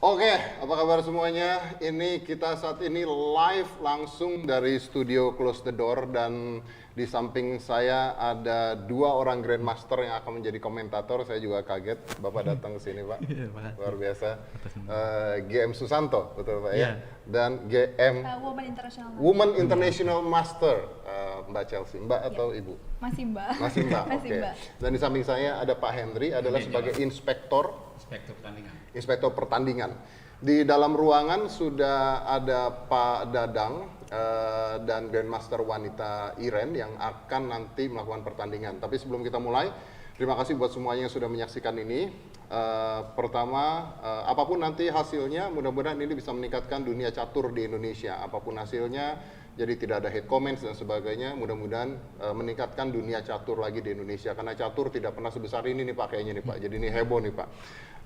Oke, apa kabar semuanya? Ini kita saat ini live langsung dari studio Close the Door dan di samping saya ada dua orang Grandmaster yang akan menjadi komentator. Saya juga kaget Bapak datang ke sini, Pak. Iya, makasih. Luar biasa. Atas nama. GM Susanto, betul Pak ya? Iya. Dan GM Woman International. International Master, Mbak Chelsea. Mbak atau Ibu? Masih Mbak. Masih Mbak, Masih oke. Mbak. Dan di samping saya ada Pak Henry, adalah sebagai inspektor pertandingan. Di dalam ruangan sudah ada Pak Dadang dan Grandmaster wanita Iren yang akan nanti melakukan pertandingan. Tapi sebelum kita mulai, terima kasih buat semuanya yang sudah menyaksikan ini. Pertama, apapun nanti hasilnya, mudah-mudahan ini bisa meningkatkan dunia catur di Indonesia. Apapun hasilnya, jadi tidak ada hate comments dan sebagainya. Mudah-mudahan meningkatkan dunia catur lagi di Indonesia. Karena catur tidak pernah sebesar ini nih Pak, kayaknya nih Pak. Jadi ini heboh nih Pak.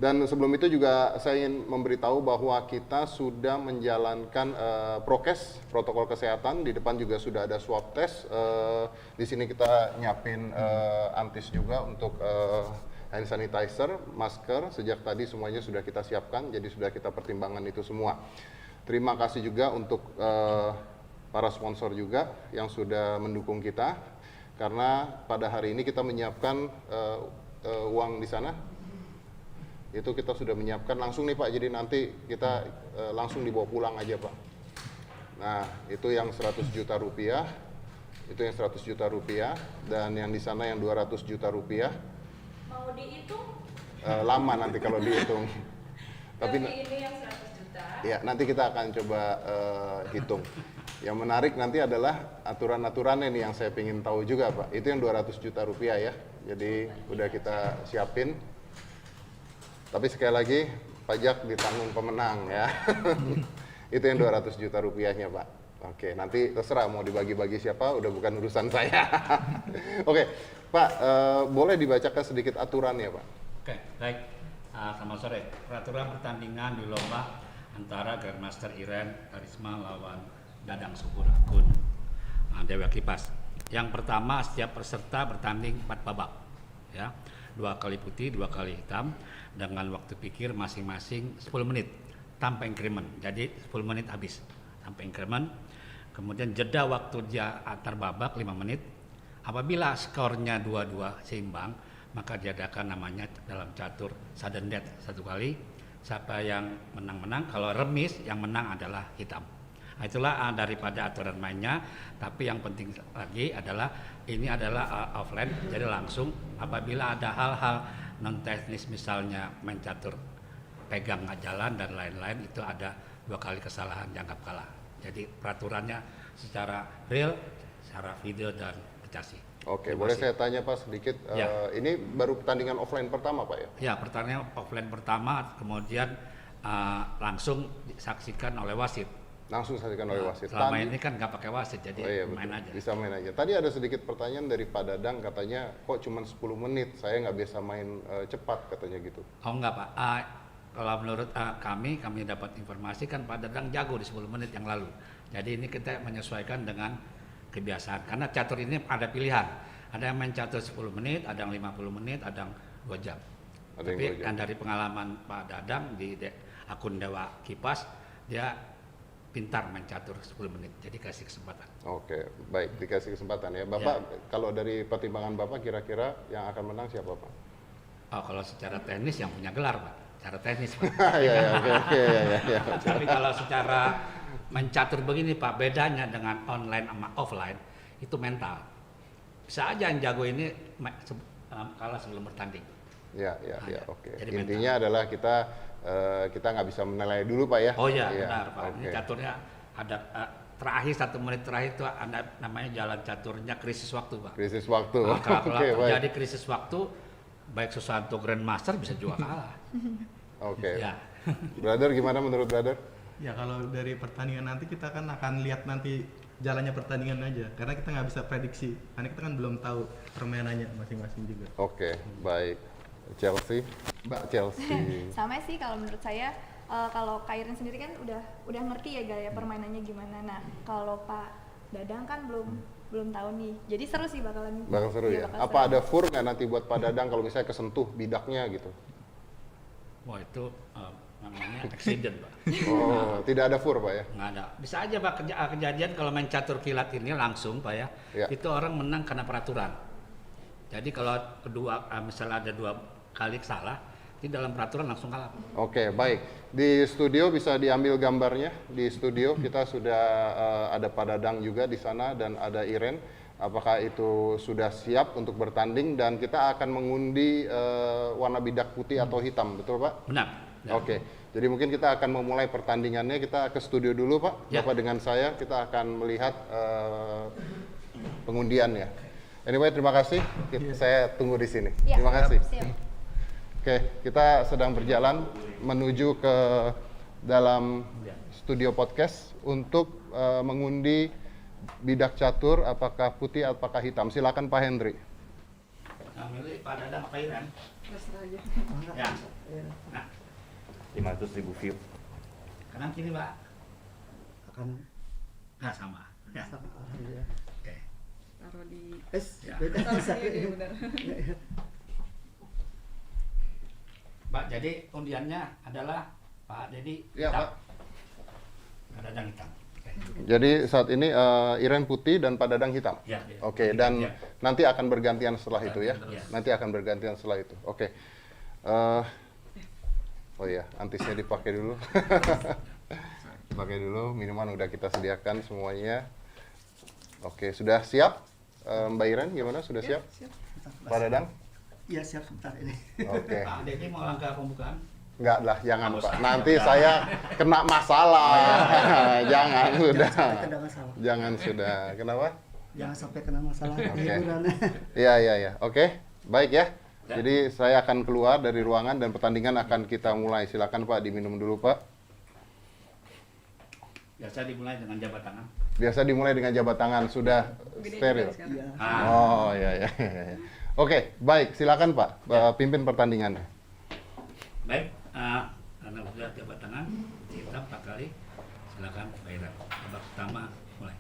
Dan sebelum itu juga saya ingin memberitahu bahwa kita sudah menjalankan prokes, protokol kesehatan. Di depan juga sudah ada swab test. Di sini kita nyiapin antis juga untuk hand sanitizer, masker. Sejak tadi semuanya sudah kita siapkan, jadi sudah kita pertimbangkan itu semua. Terima kasih juga untuk para sponsor juga yang sudah mendukung kita. Karena pada hari ini kita menyiapkan uang di sana. Itu kita sudah menyiapkan langsung nih Pak, jadi nanti kita langsung dibawa pulang aja Pak. Nah itu yang 100 juta rupiah, itu yang 100 juta rupiah, dan yang di sana yang 200 juta rupiah. Mau dihitung? Lama nanti kalau dihitung. Tapi ini yang 100 juta. Ya nanti kita akan coba hitung. Yang menarik nanti adalah aturan-aturannya nih yang saya ingin tahu juga Pak. Itu yang 200 juta rupiah ya, jadi udah kita siapin. Tapi sekali lagi, pajak ditanggung pemenang ya. Itu yang 200 juta rupiahnya Pak. Oke, nanti terserah mau dibagi-bagi siapa, udah bukan urusan saya. Oke, Pak, boleh dibacakan sedikit aturannya Pak? Oke, baik. Selamat sore. Peraturan pertandingan di lomba antara Grandmaster Iren Karisma lawan Dadang Subur Akun Dewa Kipas. Yang pertama, setiap peserta bertanding 4 babak. Ya. 2 kali putih, 2 kali hitam, dengan waktu pikir masing-masing 10 menit tanpa increment. Jadi 10 menit habis tanpa increment. Kemudian jeda waktu dia antar babak 5 menit. Apabila skornya 2-2 seimbang, maka diadakan namanya dalam catur sudden death 1 kali. Siapa yang menang-menang, kalau remis yang menang adalah hitam. Nah, itulah daripada aturan mainnya. Tapi yang penting lagi adalah ini adalah offline, jadi langsung. Apabila ada hal-hal non teknis, misalnya main catur pegang nggak jalan dan lain-lain, itu ada 2 kali kesalahan dianggap kalah. Jadi peraturannya secara real, secara video dan aplikasi. Oke, boleh saya tanya Pak sedikit, Ya. ini baru pertandingan offline pertama Pak ya? Ya, pertandingan offline pertama, kemudian langsung disaksikan oleh wasit. Langsung saksikan oleh wasit. Selama ini kan nggak pakai wasit, jadi main betul. aja. Bisa main aja. Tadi ada sedikit pertanyaan dari Pak Dadang, katanya kok cuma 10 menit, saya nggak biasa main cepat katanya gitu. Oh enggak Pak, kalau menurut kami dapat informasi kan Pak Dadang jago di 10 menit yang lalu. Jadi ini kita menyesuaikan dengan kebiasaan. Karena catur ini ada pilihan. Ada yang main catur 10 menit, ada yang 50 menit, ada yang 2 jam. Ada yang Tapi 2 jam. kan dari pengalaman Pak Dadang di akun Dewa Kipas, dia pintar main catur 10 menit. Jadi kasih kesempatan. Oke, baik, dikasih kesempatan ya. Bapak, kalau dari pertimbangan Bapak kira-kira yang akan menang siapa Pak? Oh, kalau secara teknis yang punya gelar Pak. Secara teknis Pak. Iya, oke, ya. Tapi kalau secara mencatur begini Pak, bedanya dengan online sama offline itu mental. Bisa aja yang jago ini kalah sebelum bertanding. Ya, oke. Jadi Intinya adalah kita nggak bisa menilai dulu Pak ya? Oh iya, benar Pak. Ini Oke. caturnya ada terakhir 1 menit terakhir itu ada namanya jalan caturnya krisis waktu Pak. Krisis waktu. Nah, kalau Oke, baik. terjadi krisis waktu, baik Susanto Grandmaster bisa juga kalah. Oke. Ya. Brother, gimana menurut brother? Ya kalau dari pertandingan nanti kita kan akan lihat nanti jalannya pertandingan aja, karena kita nggak bisa prediksi, karena kita kan belum tahu permainannya masing-masing juga. Oke, baik. Chelsea, Mbak Chelsea. Sama sih kalau menurut saya, kalau Kairin sendiri kan udah ngerti ya gaya permainannya gimana. Nah kalau Pak Dadang kan belum tahu nih. Jadi seru sih bakalan. Bakal seru ya. Iya, bakal Apa seru. ada fur nggak nanti buat Pak Dadang kalau misalnya kesentuh bidaknya gitu? Wah itu namanya accident Pak. Oh, tidak ada fur Pak ya? Nggak ada. Bisa aja Pak kejadian kalau main catur kilat ini langsung Pak ya, Ya. itu orang menang karena peraturan. Jadi kalau misalnya ada 2 kali salah, di dalam peraturan langsung kalah. Oke, baik. Di studio bisa diambil gambarnya. Di studio kita sudah ada Pak Dadang juga di sana dan ada Iren. Apakah itu sudah siap untuk bertanding dan kita akan mengundi warna bidak putih atau hitam, betul Pak? Benar. Ya. Oke, jadi mungkin kita akan memulai pertandingannya. Kita ke studio dulu Pak, Ya. Bapak dengan saya. Kita akan melihat pengundiannya. Anyway, terima kasih. Saya tunggu di sini. Ya, Terima kasih. siap. Oke, kita sedang berjalan menuju ke dalam studio podcast untuk mengundi bidak catur apakah putih apakah hitam. Silakan Pak Hendri. Nah, milih Pak Dadang apa Iren? Terserah aja. Ya. Nah, 500.000 view. kanan kiri Pak. Akan Nah, sama. Ya. sama alhamdulillah. Oke. Taruh di Ya. beda bisa. benar. Pak, jadi undiannya adalah Pak Dedi Ya, hitam. Pak. Pak Dadang hitam. Oke. Jadi saat ini Iren putih dan Pak Dadang hitam. Ya. Oke, dan Ya. nanti akan bergantian setelah itu ya. Ya. Nanti akan bergantian setelah itu. Oke. Oh iya, antisnya dipakai dulu. Dipakai dulu, minuman udah kita sediakan semuanya. Oke, sudah siap? Mbak Iren gimana? Sudah siap? Siap. Pak Dadang? Iya siap sebentar ini. Oke. Pak Dedi mau langkah pembukaan? Enggak lah, jangan Nggak Pak. usah. Nanti Udah. saya kena masalah. Jangan sudah. Jangan sampai kena masalah. Jangan sudah. Kenapa? Jangan sampai kena masalah Oke. hiburan. Iya, iya, iya. Oke, baik ya. Ya. Jadi saya akan keluar dari ruangan dan pertandingan akan kita mulai. Silakan Pak, diminum dulu Pak. Biasa dimulai dengan jabat tangan. Biasa dimulai dengan jabat tangan, sudah steril. Iya. Ah, Oh, iya, iya. Oke, baik. Silakan Pak, pimpin pertandingannya. baik. Karena sudah jabat tangan, kita 4 kali. Silakan Pak Iren. Babak pertama mulai.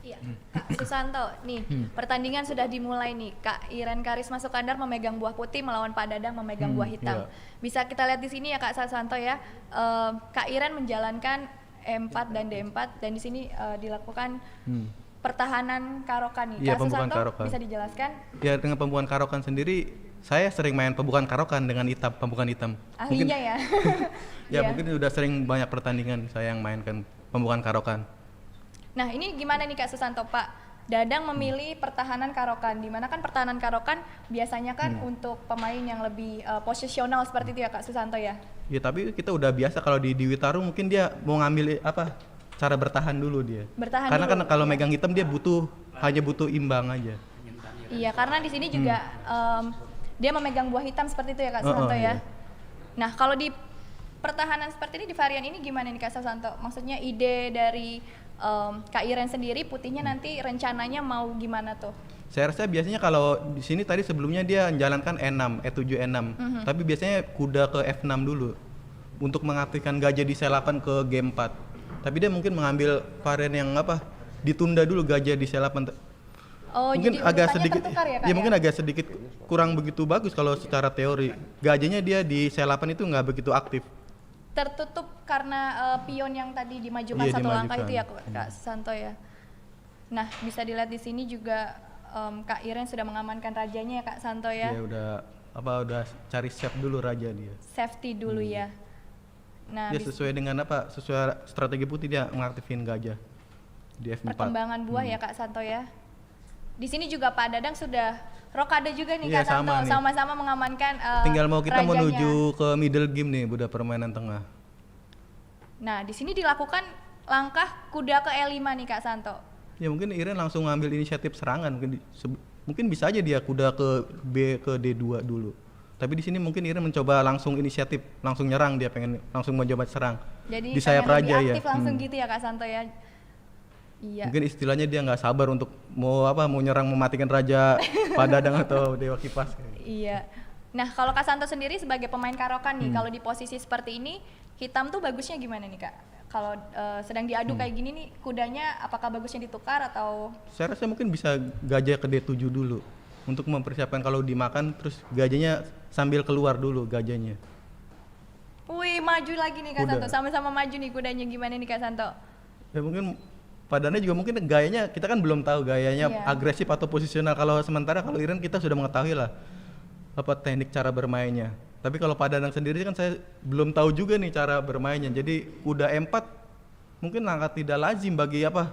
Iya, Kak Susanto, nih pertandingan sudah dimulai nih. Kak Iren Karisma Sukandar memegang buah putih melawan Pak Dadang memegang buah hitam. iya. Bisa kita lihat di sini ya Kak Susanto ya. Kak Iren menjalankan E4 dan D4 dan di sini dilakukan pertahanan karokan nih. Iya, Kak pembukaan Susanto karokan. bisa dijelaskan? Ya dengan pembukaan karokan sendiri, saya sering main pembukaan karokan dengan hitam, pembukaan hitam. Ahlinya ya. Ya Iya. mungkin udah sering banyak pertandingan saya yang mainkan pembukaan karokan. Nah ini gimana nih Kak Susanto, Pak Dadang memilih pertahanan karokan, dimana kan pertahanan karokan biasanya kan untuk pemain yang lebih posisional seperti itu ya Kak Susanto ya? Ya tapi kita udah biasa kalau di Witaru mungkin dia mau ngambil apa cara bertahan dulu dia. Bertahan Karena dulu, kan kalau iya. megang hitam dia hanya butuh imbang aja. Iya, karena di sini juga dia memegang buah hitam seperti itu ya Kak Susanto ya. iya. Nah kalau di pertahanan seperti ini di varian ini gimana nih Kak Susanto? Maksudnya ide dari Kak Iren sendiri putihnya nanti rencananya mau gimana tuh? Saya rasa biasanya kalau di sini tadi sebelumnya dia menjalankan E6, E7, E6. Tapi biasanya kuda ke F6 dulu untuk mengaktifkan gajah di C8 ke G4. Tapi dia mungkin mengambil varian yang apa? Ditunda dulu gajah di C8. Oh, Mungkin jadi agak urutannya sedikit tertukar ya Kak? mungkin agak sedikit kurang begitu bagus kalau secara teori. Gajahnya dia di C8 itu nggak begitu aktif. Tertutup karena pion yang tadi dimajukan Iya, satu langkah itu dimajukan. ya Kak Susanto ya. Nah bisa dilihat di sini juga Kak Iren sudah mengamankan rajanya ya Kak Santo ya. Dia udah cari save dulu raja dia. Safety dulu ya. Nah Dia sesuai dengan sesuai strategi putih dia mengaktifin gajah di F4. perkembangan buah ya Kak Santo ya. Di sini juga Pak Dadang sudah rokade juga nih Iya, Kak Santo, sama nih. sama-sama mengamankan Tinggal mau kita rajanya. menuju ke middle game nih, udah permainan tengah. Nah di sini dilakukan langkah kuda ke E5 nih Kak Santo. Ya mungkin Iren langsung ngambil inisiatif serangan, mungkin bisa aja dia kuda ke B ke D2 dulu. Tapi di sini mungkin Iren mencoba langsung inisiatif, langsung nyerang, dia pengen langsung mencoba serang. Jadi di sayap pengen lebih raja ya. aktif langsung gitu ya Kak Santo ya. Iya. Mungkin istilahnya dia nggak sabar untuk mau nyerang mematikan raja Pak Dadang atau Dewa Kipas. Iya. Nah, kalau Kak Santo sendiri sebagai pemain karokan nih, kalau di posisi seperti ini, hitam tuh bagusnya gimana nih Kak? kalau sedang diadu kayak gini nih kudanya apakah bagusnya ditukar atau Saya rasa mungkin bisa gajah ke D7 dulu untuk mempersiapkan kalau dimakan terus gajahnya sambil keluar dulu gajahnya. wih maju lagi nih Kak Kuda. Santo, sama-sama maju nih kudanya gimana nih Kak Santo? Ya mungkin padanya juga mungkin gayanya kita kan belum tahu gayanya Iya. agresif atau posisional. Kalau sementara kalau Iren kita sudah mengetahui lah apa teknik cara bermainnya. Tapi kalau Padanang sendiri kan saya belum tahu juga nih cara bermainnya. Jadi kuda E4 mungkin langkah tidak lazim bagi apa?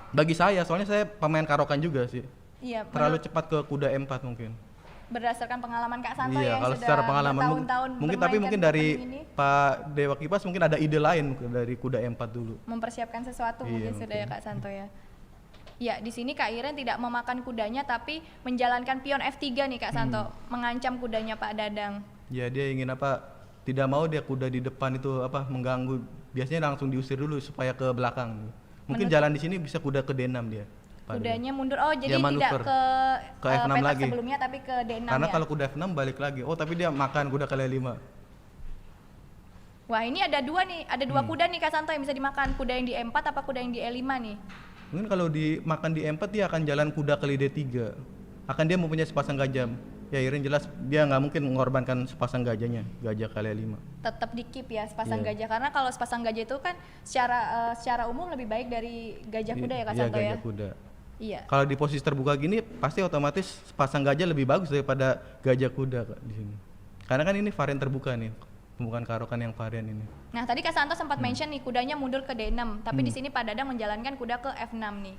Bagi saya, soalnya saya pemain karokan juga sih. Iya, Terlalu cepat ke kuda E4 mungkin. berdasarkan pengalaman Kak Santo Iya, yang kalau sudah secara pengalaman bertahun-tahun mungkin tapi bermainkan mungkin dari opening ini, Pak Dewa Kipas mungkin ada ide lain dari kuda E4 dulu. mempersiapkan sesuatu Iya, mungkin sudah ya mungkin. Kak Santo ya. Ya, di sini Kak Iren tidak memakan kudanya tapi menjalankan pion F3 nih Kak Santo, mengancam kudanya Pak Dadang. Ya dia ingin apa? Tidak mau dia kuda di depan itu apa mengganggu. Biasanya langsung diusir dulu supaya ke belakang. Mungkin jalan di sini bisa kuda ke D6 dia. Pak Dewa. Kudanya mundur. Oh, jadi Dia tidak manuver. ke Ke F6 petak lagi. sebelumnya tapi ke D6 Karena ya. kalau kuda F6 balik lagi. Oh, tapi dia makan kuda kali 5. Wah, ini ada dua nih, ada dua kuda nih Kak Santo yang bisa dimakan. Kuda yang di E4 apa kuda yang di E5 nih? Mungkin kalau dimakan di E4 dia akan jalan kuda kali D3. Akan dia mempunyai sepasang gajah. Ya Iren jelas dia nggak mungkin mengorbankan sepasang gajahnya, gajah kali 5. Tetap di keep ya sepasang Iya. gajah karena kalau sepasang gajah itu kan secara umum lebih baik dari gajah kuda ya Kak Iya, Santo ya. gajah kuda. Iya. Kalau di posisi terbuka gini pasti otomatis sepasang gajah lebih bagus daripada gajah kuda Kak, di sini. Karena kan ini varian terbuka nih, bukan karokan yang varian ini. Nah, tadi Kak Santo sempat mention nih kudanya mundur ke D6, tapi di sini Pak Dadang menjalankan kuda ke F6 nih.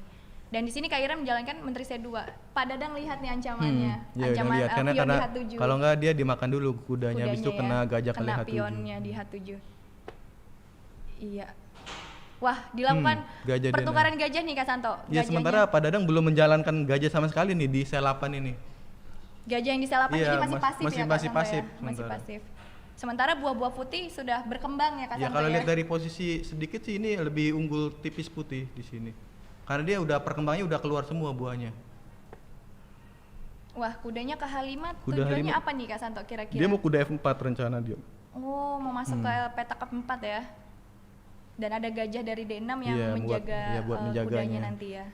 Dan di sini Kak Iren menjalankan menteri C2. Pak Dadang lihat nih ancamannya. Ya, Ancaman lihat karena pion di karena H7. kalau nggak dia dimakan dulu kudanya, habis itu Kudanya kena ya, gajah kali kena H7. pionnya di H7. Iya. Wah, dilakukan gajah pertukaran gajah nih Kak Santo. Ya sementara Pak Dadang belum menjalankan gajah sama sekali nih di sel 8 ini. Gajah yang di sel 8 Iya, ini masih pasif masih- ya Kak masih Santo pasif ya? Masih sementara. pasif. Sementara buah-buah putih sudah berkembang ya Kak Ya Santo kalau ya? lihat dari posisi sedikit sih ini lebih unggul tipis putih di sini. Karena dia udah perkembangannya udah keluar semua buahnya. Wah, kudanya ke H5 Kuda tujuannya H5. apa nih Kak Santo kira-kira? Dia mau kuda F4 rencana dia. Oh, mau masuk ke petak F4 ya? Dan ada gajah dari D6 yang Iya, menjaga, buat menjaganya. kudanya nanti ya.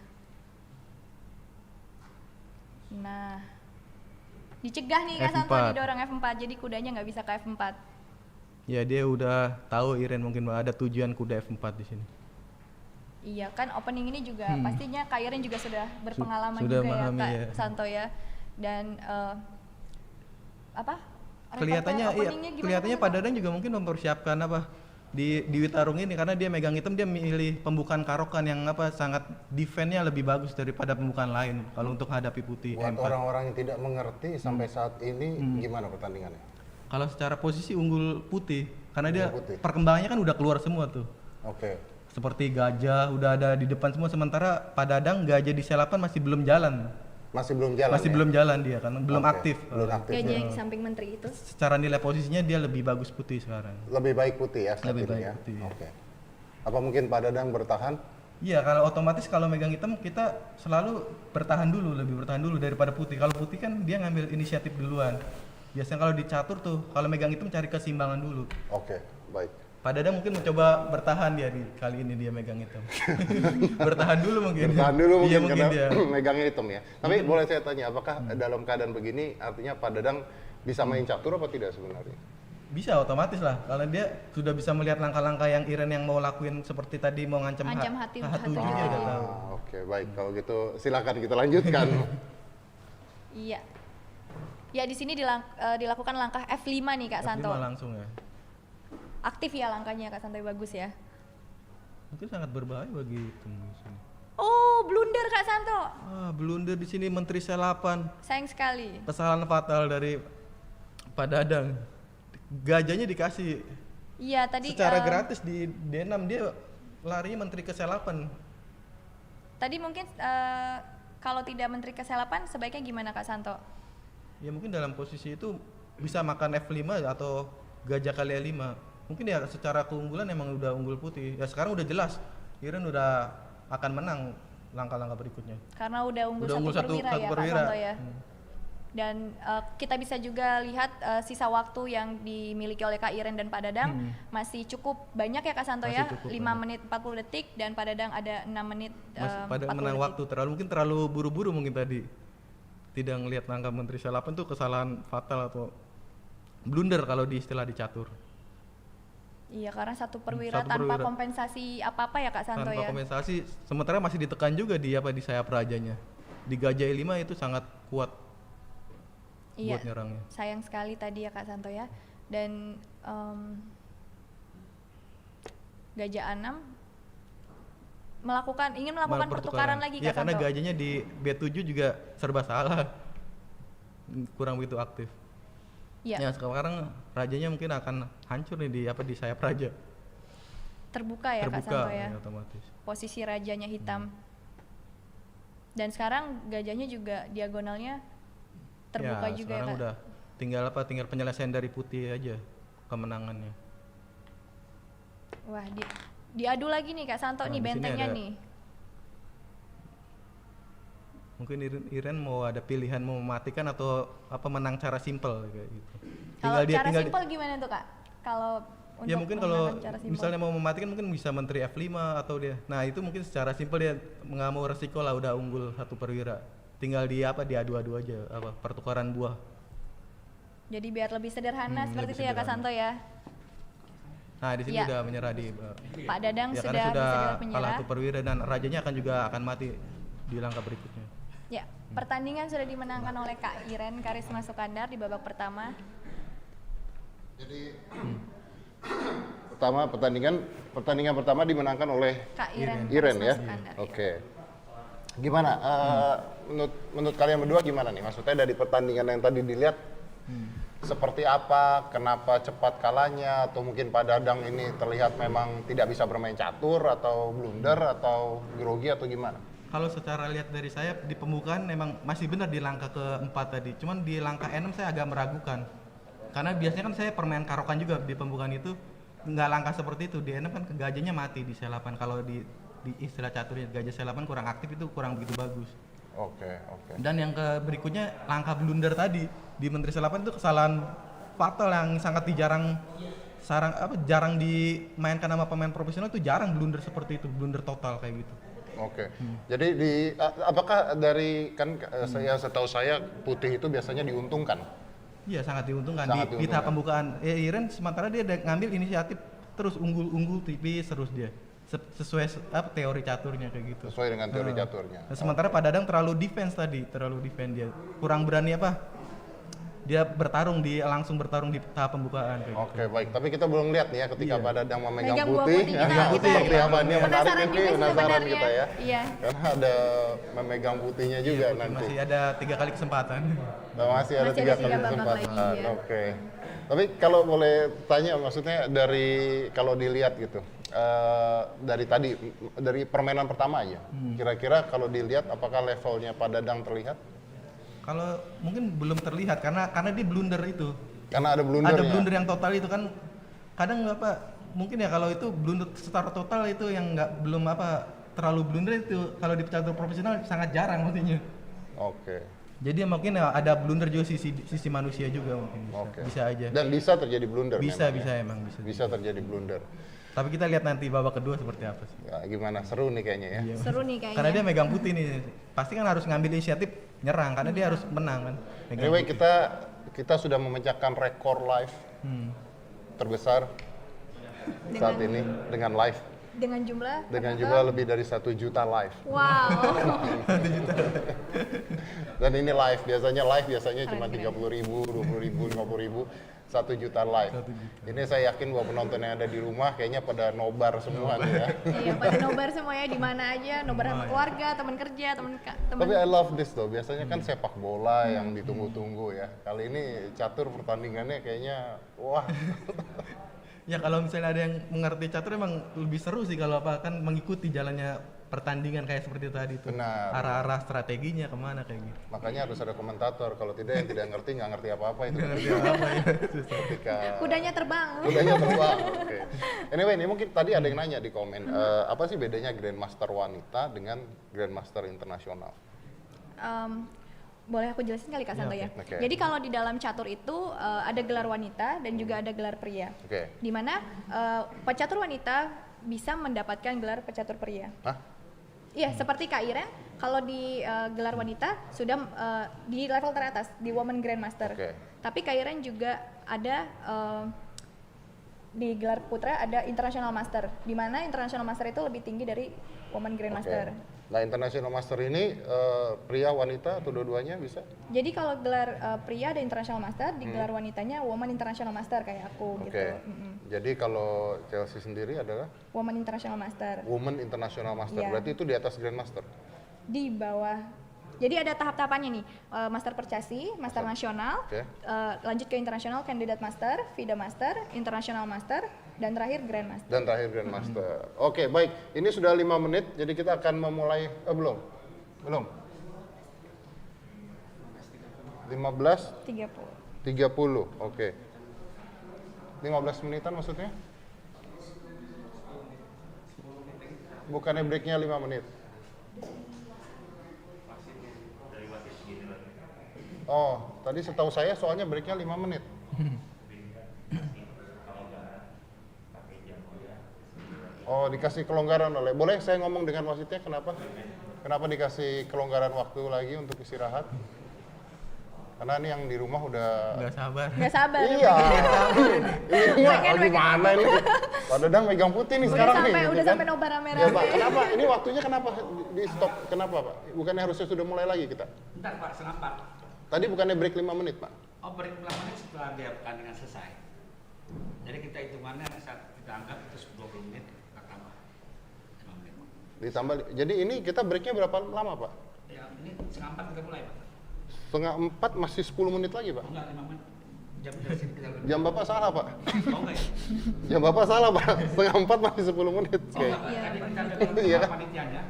Nah, dicegah nih Kak Santo, F4. didorong F4, jadi kudanya nggak bisa ke F4. Ya dia udah tahu Iren mungkin ada tujuan kuda F4 di sini. Iya kan, opening ini juga pastinya Kak Iren juga sudah berpengalaman sudah juga memahami, ya Kak ya. Santo ya. Dan apa? Kelihatannya Repertoire iya, openingnya gimana, kelihatannya Kak Pak Santo? Dadang juga mungkin mempersiapkan apa di Witarung ini karena dia megang hitam dia milih pembukaan karokan yang apa sangat defense-nya lebih bagus daripada pembukaan lain kalau untuk hadapi putih Buat M4. orang-orang yang tidak mengerti sampai saat ini gimana pertandingannya? Kalau secara posisi unggul putih karena dia Unggul putih. perkembangannya kan udah keluar semua tuh. Oke. Seperti gajah udah ada di depan semua sementara Pak Dadang gajah di sel 8 masih belum jalan. Masih belum jalan Masih ya? belum jalan dia kan belum Oke, aktif. Belum aktif. Gajah ya. yang di samping menteri itu. Secara nilai posisinya dia lebih bagus putih sekarang. Lebih baik putih ya saat Lebih ini baik ya? putih. Oke. Apa mungkin Pak Dadang bertahan? Iya, kalau otomatis kalau megang hitam kita selalu lebih bertahan dulu daripada putih. Kalau putih kan dia ngambil inisiatif duluan. Biasanya kalau di catur tuh, kalau megang hitam cari keseimbangan dulu. Oke, baik. Pak Dadang mungkin mencoba bertahan dia di kali ini dia megang hitam. Bertahan dulu mungkin. Bertahan dulu Iya mungkin mungkin karena dia. megangnya hitam ya. Tapi boleh saya tanya, apakah dalam keadaan begini artinya Pak Dadang bisa main catur apa tidak sebenarnya? Bisa otomatis lah. Kalau dia sudah bisa melihat langkah-langkah yang Iren yang mau lakuin seperti tadi mau ngancam Ancam hati H7 H7 dia udah tahu. Oke, baik. Kalau gitu silakan kita lanjutkan. Iya. Ya di sini dilakukan langkah F5 nih Kak Santo. F5 langsung ya. Aktif ya langkahnya Kak Santo, bagus ya. Mungkin sangat berbahaya bagi hitam di sini. Oh, blunder Kak Santo. Blunder di sini Menteri Sel 8. Sayang sekali. Kesalahan fatal dari Pak Dadang. Gajahnya dikasih Iya, tadi secara gratis di D6 dia larinya Menteri ke Sel 8. Tadi mungkin kalau tidak menteri ke Sel 8 sebaiknya gimana Kak Santo? Ya mungkin dalam posisi itu bisa makan F5 atau gajah kali 5. Mungkin ya secara keunggulan emang udah unggul putih. Ya sekarang udah jelas Iren udah akan menang langkah-langkah berikutnya. Karena udah unggul Udah satu unggul perwira ya Kak perwira. Santo ya. dan kita bisa juga lihat sisa waktu yang dimiliki oleh Kak Iren dan Pak Dadang masih cukup banyak ya Kak Santo Masih ya, cukup 5 banyak. menit 40 detik dan Pak Dadang ada 6 menit Mas, pada 40 menang detik. waktu mungkin terlalu buru-buru mungkin tadi. Tidak ngelihat langkah Menteri Selapan tuh kesalahan fatal atau blunder kalau di istilah di catur. Iya, karena satu perwira Satu tanpa perwira. kompensasi apa-apa ya Kak Santo Tanpa ya. kompensasi, sementara masih ditekan juga di sayap rajanya. Di Gajah 5 itu sangat kuat Iya. buat nyerangnya. Sayang sekali tadi ya Kak Santo ya. Dan Gajah 6 ingin melakukan pertukaran lagi Iya, Kak karena Santo. gajahnya di B7 juga serba salah. Kurang begitu aktif. Iya. Ya, sekarang rajanya mungkin akan hancur nih di sayap raja. Terbuka ya Kak Terbuka Santo ya. otomatis. Posisi rajanya hitam. Dan sekarang gajahnya juga diagonalnya terbuka juga ya sekarang Kak. udah tinggal penyelesaian dari putih aja kemenangannya. Wah, diadu lagi nih Kak Santo Nah, nih di sini bentengnya ada- nih. Mungkin Iren mau ada pilihan mau mematikan atau apa menang cara simpel kayak gitu. Kalau cara tinggal simpel gimana tuh Kak? Kalau untuk ya mungkin kalau memenangkan cara simpel. misalnya mau mematikan mungkin bisa menteri F5 atau dia. Nah, itu mungkin secara simpel dia nggak mau resiko lah udah unggul satu perwira. Tinggal diadu-adu aja pertukaran buah. Jadi biar lebih sederhana seperti lebih itu ya Kak sederhana. Santo ya. Nah, di sini Ya. udah menyerah di Pak Dadang ya, sudah karena sudah bisa kalah menyerah. satu perwira dan rajanya akan mati di langkah berikutnya. Ya, pertandingan sudah dimenangkan oleh Kak Iren Karisma Sukandar di babak pertama. Jadi pertandingan pertama dimenangkan oleh Kak Iren Iren Karisma ya. Sukandar, Oke. Gimana? Menurut kalian berdua gimana nih? Maksudnya dari pertandingan yang tadi dilihat seperti apa? Kenapa cepat kalahnya? Atau mungkin Pak Dadang ini terlihat memang tidak bisa bermain catur atau blunder atau grogi atau gimana? Kalau secara lihat dari saya di pembukaan memang masih benar di langkah keempat tadi. Cuman di langkah 6 saya agak meragukan. Karena biasanya kan saya permain karokan juga di pembukaan itu nggak langkah seperti itu. Di 6 kan gajahnya mati di C8. Kalau di istilah caturnya gajah C8 kurang aktif itu kurang begitu bagus. Oke. Dan yang berikutnya langkah blunder tadi di Menteri C8 itu kesalahan fatal yang sangat jarang dimainkan sama pemain profesional itu jarang blunder seperti itu, blunder total kayak gitu. Oke. Jadi apakah dari saya setahu saya putih itu biasanya diuntungkan? Iya, sangat diuntungkan Sangat di tahap diuntungkan. pembukaan. Iren sementara dia ngambil inisiatif terus unggul tipis terus dia sesuai teori caturnya kayak gitu. Sesuai dengan teori caturnya. Nah, sementara Pak Dadang terlalu defense dia kurang berani dia langsung bertarung di tahap pembukaan kayak gitu. Oke, baik. Tapi kita belum lihat nih ya ketika Pak Dadang memegang Megang buah putih. putih Ya, kita- seperti kita- apa? Ini menarik penasaran nih, juga sih penasaran sebenarnya. kita ya. Iya. Karena ada memegang putihnya juga nanti. Masih ada 3 kali kesempatan. Nah, masih ada Masih 3 ada kali 3 babak kesempatan. lagi, ya. Oke. Tapi kalau boleh tanya, maksudnya kalau dilihat gitu, dari permainan pertama aja, kira-kira kalau dilihat apakah levelnya Pak Dadang terlihat? Kalau mungkin belum terlihat karena dia blunder itu. Karena ada blundernya. Ada blunder yang total itu kan kadang mungkin ya kalau itu blunder secara total itu yang belum terlalu blunder itu kalau di catur profesional sangat jarang maksudnya. Oke. Jadi mungkin ada blunder juga sisi manusia juga mungkin Oke. bisa aja. Dan bisa terjadi blunder. Bisa memang ya? bisa. Bisa terjadi blunder. Tapi kita lihat nanti babak kedua seperti apa sih. Ya, gimana? Seru nih kayaknya ya. Iya. Seru nih kayaknya. Karena dia megang putih nih. Pasti kan harus ngambil inisiatif nyerang karena dia harus menang kan. Megang Anyway, putih. kita sudah memecahkan rekor live terbesar saat ini dengan live. Dengan jumlah Dengan penonton? jumlah lebih dari 1 juta live. Wow. Dan ini live, biasanya cuma Keren. 30.000, 20.000, 50.000, 1 juta live. Ini saya yakin bahwa penonton yang ada di rumah kayaknya pada nobar semua nih ya. Iya, pada nobar semua ya di mana aja, nobar sama keluarga, teman kerja, teman. Tapi I love this though, biasanya kan sepak bola yang ditunggu-tunggu ya. Kali ini catur pertandingannya kayaknya wah. Ya kalau misalnya ada yang mengerti catur emang lebih seru sih kalau kan mengikuti jalannya pertandingan kayak seperti tadi tuh. Benar. Arah-arah strateginya kemana kayak gitu. Makanya harus ada komentator, kalau tidak yang tidak ngerti nggak ngerti apa-apa itu. Nggak ngerti apa ya. Ketika Kudanya terbang. kudanya terbang. Oke. Anyway, ini mungkin tadi ada yang nanya di komen, apa sih bedanya Grandmaster wanita dengan Grandmaster internasional? boleh aku jelasin kali Kak Iya, Santo ya. oke. Jadi kalau di dalam catur itu ada gelar wanita dan juga ada gelar pria. Oke. Di mana pecatur wanita bisa mendapatkan gelar pecatur pria. Hah? Iya, seperti Kak Iren, kalau di gelar wanita sudah di level teratas di Women Grandmaster. Oke. Tapi Kak Iren juga ada di gelar putra ada International Master, di mana International Master itu lebih tinggi dari Women Grandmaster. Oke. Nah, International Master ini pria, wanita atau dua-duanya bisa? Jadi kalau gelar pria ada International Master, di gelar wanitanya Women International Master kayak aku Oke. gitu. Mm-mm. Jadi kalau Chelsea sendiri adalah Women International Master Women International Master. Iya. Berarti itu di atas Grandmaster. di bawah. Jadi ada tahap-tahapannya nih, Master Percasi, Master Nasional, Oke. lanjut ke International Candidate Master, FIDA Master, International Master, dan terakhir Grandmaster. Dan terakhir Grandmaster. Oke, baik. Ini sudah 5 menit, jadi kita akan memulai. Belum. 15:30. 30. Oke. 15 menitan maksudnya? Bukannya breaknya 5 menit? Oh, tadi setahu saya soalnya breaknya 5 menit. Oh, dikasih kelonggaran oleh. Boleh saya ngomong dengan wasitnya kenapa? Kenapa dikasih kelonggaran waktu lagi untuk istirahat? Karena ini yang di rumah udah Nggak sabar. Nggak sabar. iya. Iya, gimana ini? Pak Dadang megang putih nih Udah sekarang sampai, nih. gitu udah kan. sampai nobar Ya, rame-rame. Pak, kenapa? Ini waktunya kenapa di stop? Kenapa, Pak? Bukannya harusnya sudah mulai lagi kita? Bentar Pak, setengah 4. Tadi bukannya break 5 menit, Pak? Oh, break 5 menit setelah dia pertandingan selesai. Jadi kita hitungannya saat kita anggap itu 20 menit, kita tambah 5 menit. Ditambah. Jadi ini kita breaknya berapa lama, Pak? Ya, ini setengah 4 kita mulai Pak. Setengah 4 masih 10 menit lagi, Pak. Oh enggak, 5 menit. Jam dari sini kita Jam Bapak salah, Pak. Oh enggak ya? Jam Bapak salah, Pak. Setengah 4 masih 10 menit. Oh Oke. enggak, Pak. Iya, Tadi Pak. kita ada Iya. dengan panitianya.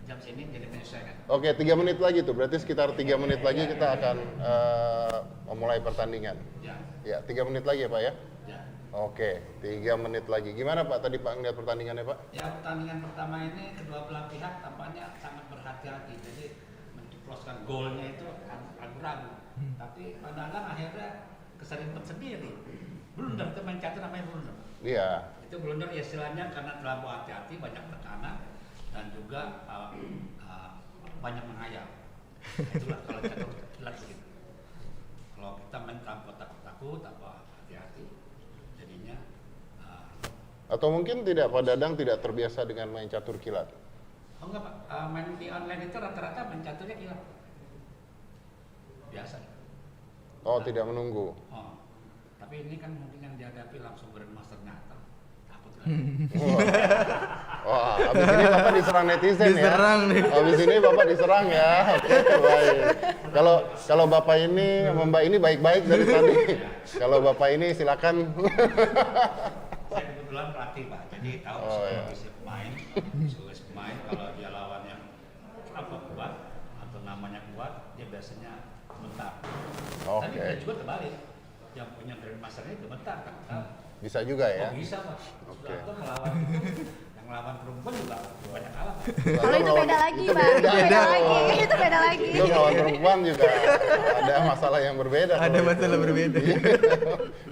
Jam sini jadi menyesuaikan. Oke, 3 menit lagi tuh. Berarti sekitar 3 menit lagi kita akan memulai pertandingan. Ya, Ya, 3 menit lagi ya, Pak ya? ya. Oke, 3 menit lagi. Gimana Pak tadi Pak ngeliat pertandingannya Pak? Ya, pertandingan pertama ini kedua belah pihak tampaknya sangat berhati-hati. Jadi menceploskan golnya itu ragu-ragu. Tapi Pak Dadang akhirnya keserimpet sendiri. Blunder itu main catur namanya blunder. Iya. Itu blunder ya istilahnya karena terlalu hati-hati, banyak tekanan dan juga banyak menghayal. Itulah kalau catur jelas gitu. Kalau kita main tanpa takut-takut, tanpa hati-hati, jadinya Atau mungkin tidak Pak Dadang tidak terbiasa dengan main catur kilat? oh enggak Pak, main di online itu rata-rata main caturnya hilang. Biasa. Oh, tidak menunggu. Oh, tapi ini kan mungkin yang dihadapi langsung Grandmaster nyata. Takut kan? Wah, abis ini Bapak diserang netizen Diserang ya? nih. Abis ini Bapak diserang ya? Oke, baik. Kalau Bapak ini, Mbak ini baik-baik dari tadi. Kalau Bapak ini silakan. Saya kebetulan pelatih Pak, jadi tahu Oh, iya. psikologi pemain kalau dia lawan yang kuat atau namanya kuat, dia biasanya gemetar. Tapi Oke. bisa juga terbalik, yang punya Grandmaster ini gemetar kan? Bisa juga ya? Oh bisa Pak, Oke. Sudarto melawan yang melawan perempuan juga banyak kalah Pak. Kalau itu beda lagi, Itu Pak. Itu beda. beda lagi. Itu beda lagi. Itu kawan perempuan juga ada masalah yang berbeda. Ada kalau masalah itu. berbeda.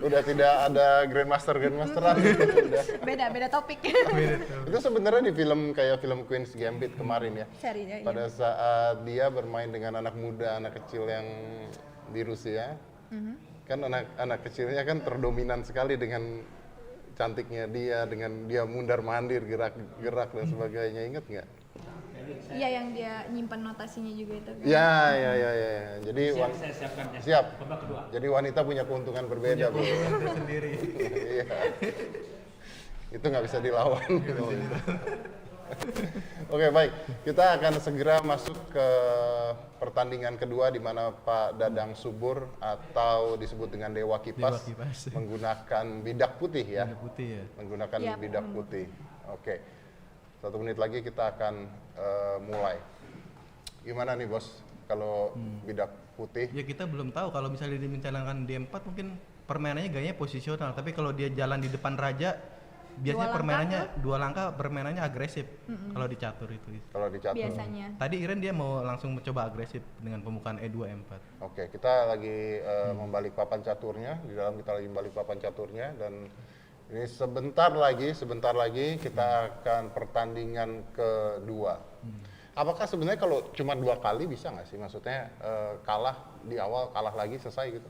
Udah tidak ada Grandmasteran gitu, udah. Beda topik. Beda tuh. Itu sebenarnya di film kayak film Queen's Gambit kemarin ya. Serinya, iya. Pada saat dia bermain dengan anak muda, anak kecil yang di Rusia, kan anak kecilnya kan terdominan sekali dengan cantiknya dia, dengan dia mundar mandir, gerak dan sebagainya. Ingat nggak? Iya, yang dia nyimpan notasinya juga itu. Kan? Ya. Jadi Siap, saya siapkan ya. siap. Babak kedua. Jadi wanita punya keuntungan berbeda, Bu. Itu sendiri. Iya. Itu nggak bisa dilawan. Oke, baik. Kita akan segera masuk ke pertandingan kedua di mana Pak Dadang Subur atau disebut dengan Dewa Kipas, Dewa Kipas. menggunakan bidak putih ya. Ada putih ya. Menggunakan Iya, bidak putih. Oke. 1 menit lagi kita akan mulai. Gimana nih, Bos? Kalau bidak putih? Ya kita belum tahu kalau misalnya dia mencalonkan D4 mungkin permainannya gayanya posisional, tapi kalau dia jalan di depan raja biasanya langkah permainannya dua langkah, permainannya agresif kalau di catur itu. Kalau dicatur. biasanya. Tadi Iren dia mau langsung mencoba agresif dengan pembukaan E2 E4. Oke, kita lagi membalik papan caturnya. Di dalam kita lagi membalik papan caturnya dan ini sebentar lagi kita akan pertandingan kedua. Apakah sebenarnya kalau cuma 2 kali bisa nggak sih? Maksudnya kalah di awal, kalah lagi, selesai gitu?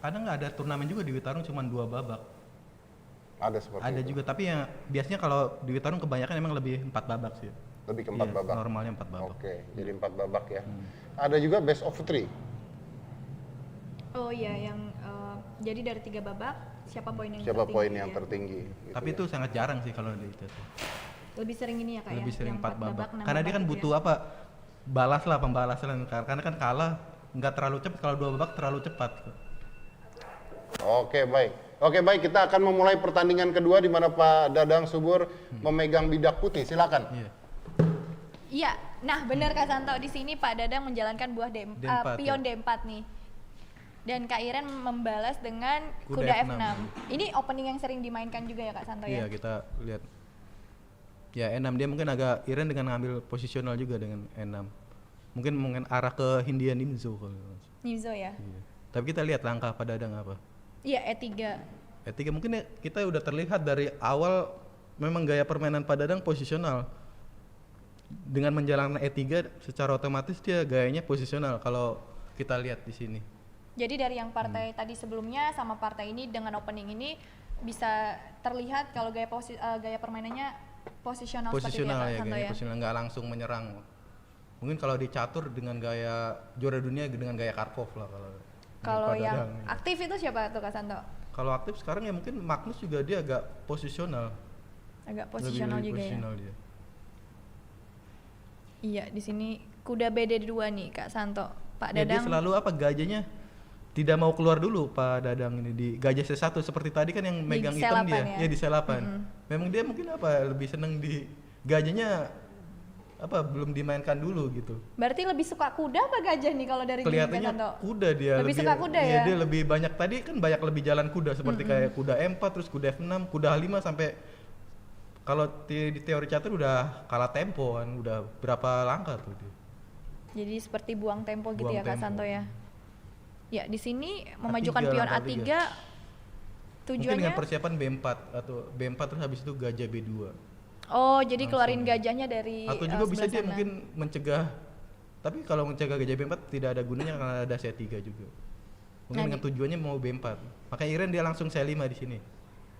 Ada nggak ada turnamen juga di Witarung cuma 2 babak? Ada seperti Ada itu. juga, tapi ya biasanya kalau di Witarung kebanyakan emang lebih 4 babak sih. Lebih ke 4 Iya, babak. Normalnya 4 babak. Oke, jadi 4 babak ya. Ada juga best of 3. Oh iya, yang jadi dari 3 babak siapa poin yang Siapa tertinggi poin yang ya? tertinggi? gitu Tapi ya. itu sangat jarang sih kalau di itu. Lebih sering ini ya kak Lebih ya? sering Yang 4 babak. 6 Karena dia kan babak gitu butuh ya? apa? Pembalasan. Karena kan kalah nggak terlalu cepat, kalau 2 babak terlalu cepat. Oke, baik. Oke, baik, kita akan memulai pertandingan kedua di mana Pak Dadang Subur memegang bidak putih. Silakan. Iya. Iya, nah benar Kak Santo, di sini Pak Dadang menjalankan buah D4, pion ya. D4 nih. Dan Kak Iren membalas dengan Kuda kuda F6. F6. Ini opening yang sering dimainkan juga ya Kak Santo Iya, ya? kita lihat. Ya, E6 dia mungkin agak Iren dengan ngambil posisional juga dengan E6. Mungkin arah ke Hindia Nimzo kalau. Nizo ya? Iya. Tapi kita lihat langkah Pak Dadang apa. Iya, E3. E3 mungkin ya, kita udah terlihat dari awal memang gaya permainan Pak Dadang posisional. Dengan menjalankan E3 secara otomatis dia gayanya posisional kalau kita lihat di sini. Jadi dari yang partai tadi sebelumnya sama partai ini dengan opening ini bisa terlihat kalau gaya permainannya posisional seperti itu ya Posisional Kak ya, Santo gayanya ya? posisional, nggak langsung menyerang. Mungkin kalau di catur dengan gaya juara dunia dengan gaya Karpov lah kalau. Kalau Pak yang Dadang. aktif itu siapa tuh Kak Santo? Kalau aktif sekarang ya mungkin Magnus juga dia agak posisional. Agak posisional Lebih juga posisional ya? dia. Iya, di sini kuda BD2 nih Kak Santo. Pak Ya, dia Dadang selalu apa gajahnya tidak mau keluar dulu Pak Dadang ini di gajah C1 seperti tadi kan yang megang hitam dia selapan ya? ya di selapan. Memang dia mungkin apa lebih seneng di gajahnya apa belum dimainkan dulu gitu. berarti lebih suka kuda apa gajah nih kalau dari gini Kak Kelihatannya Santo? kuda dia Lebih suka kuda iya, ya? dia lebih banyak tadi kan banyak lebih jalan kuda seperti kayak kuda M4 terus kuda F6, kuda H5 sampai kalau di teori catur udah kalah tempo kan, udah berapa langkah tuh dia. Jadi seperti buang tempo gitu Buang ya Kak tempo. Santo ya? Ya di sini memajukan A3, pion langkah A3 Mungkin dengan tujuannya persiapan B4 atau B4 terus habis itu gajah B2. oh jadi keluarin gajahnya dari Atau juga bisa sebelah dia sana. mungkin mencegah, tapi kalau mencegah gajah B4 tidak ada gunanya karena ada C3 juga. Mungkin Nah, dengan tujuannya mau B4. Makanya Iren dia langsung C5 di sini.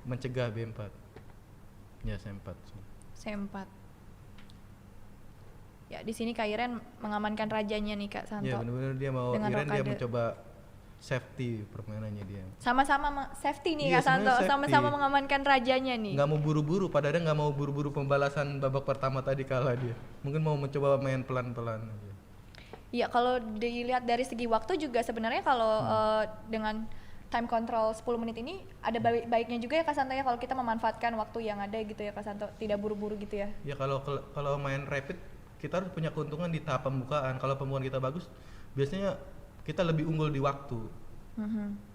Mencegah B4. Ya C4. C4. Ya di sini Kak Iren mengamankan rajanya nih Kak Santo. Ya benar-benar dia mau Dengan Iren dia rokade. mencoba safety permainannya dia. Sama-sama safety nih Iya, Kak Santo, sebenarnya sama-sama safety. mengamankan rajanya nih. Nggak mau buru-buru, padahal nggak mau buru-buru pembalasan babak pertama tadi kalah dia. Mungkin mau mencoba main pelan-pelan aja. Iya, kalau dilihat dari segi waktu juga sebenarnya kalau dengan time control 10 menit ini ada baiknya juga ya Kak Santo ya kalau kita memanfaatkan waktu yang ada gitu ya Kak Santo, tidak buru-buru gitu ya. Ya kalau main rapid kita harus punya keuntungan di tahap pembukaan. Kalau pembukaan kita bagus, biasanya kita lebih unggul di waktu.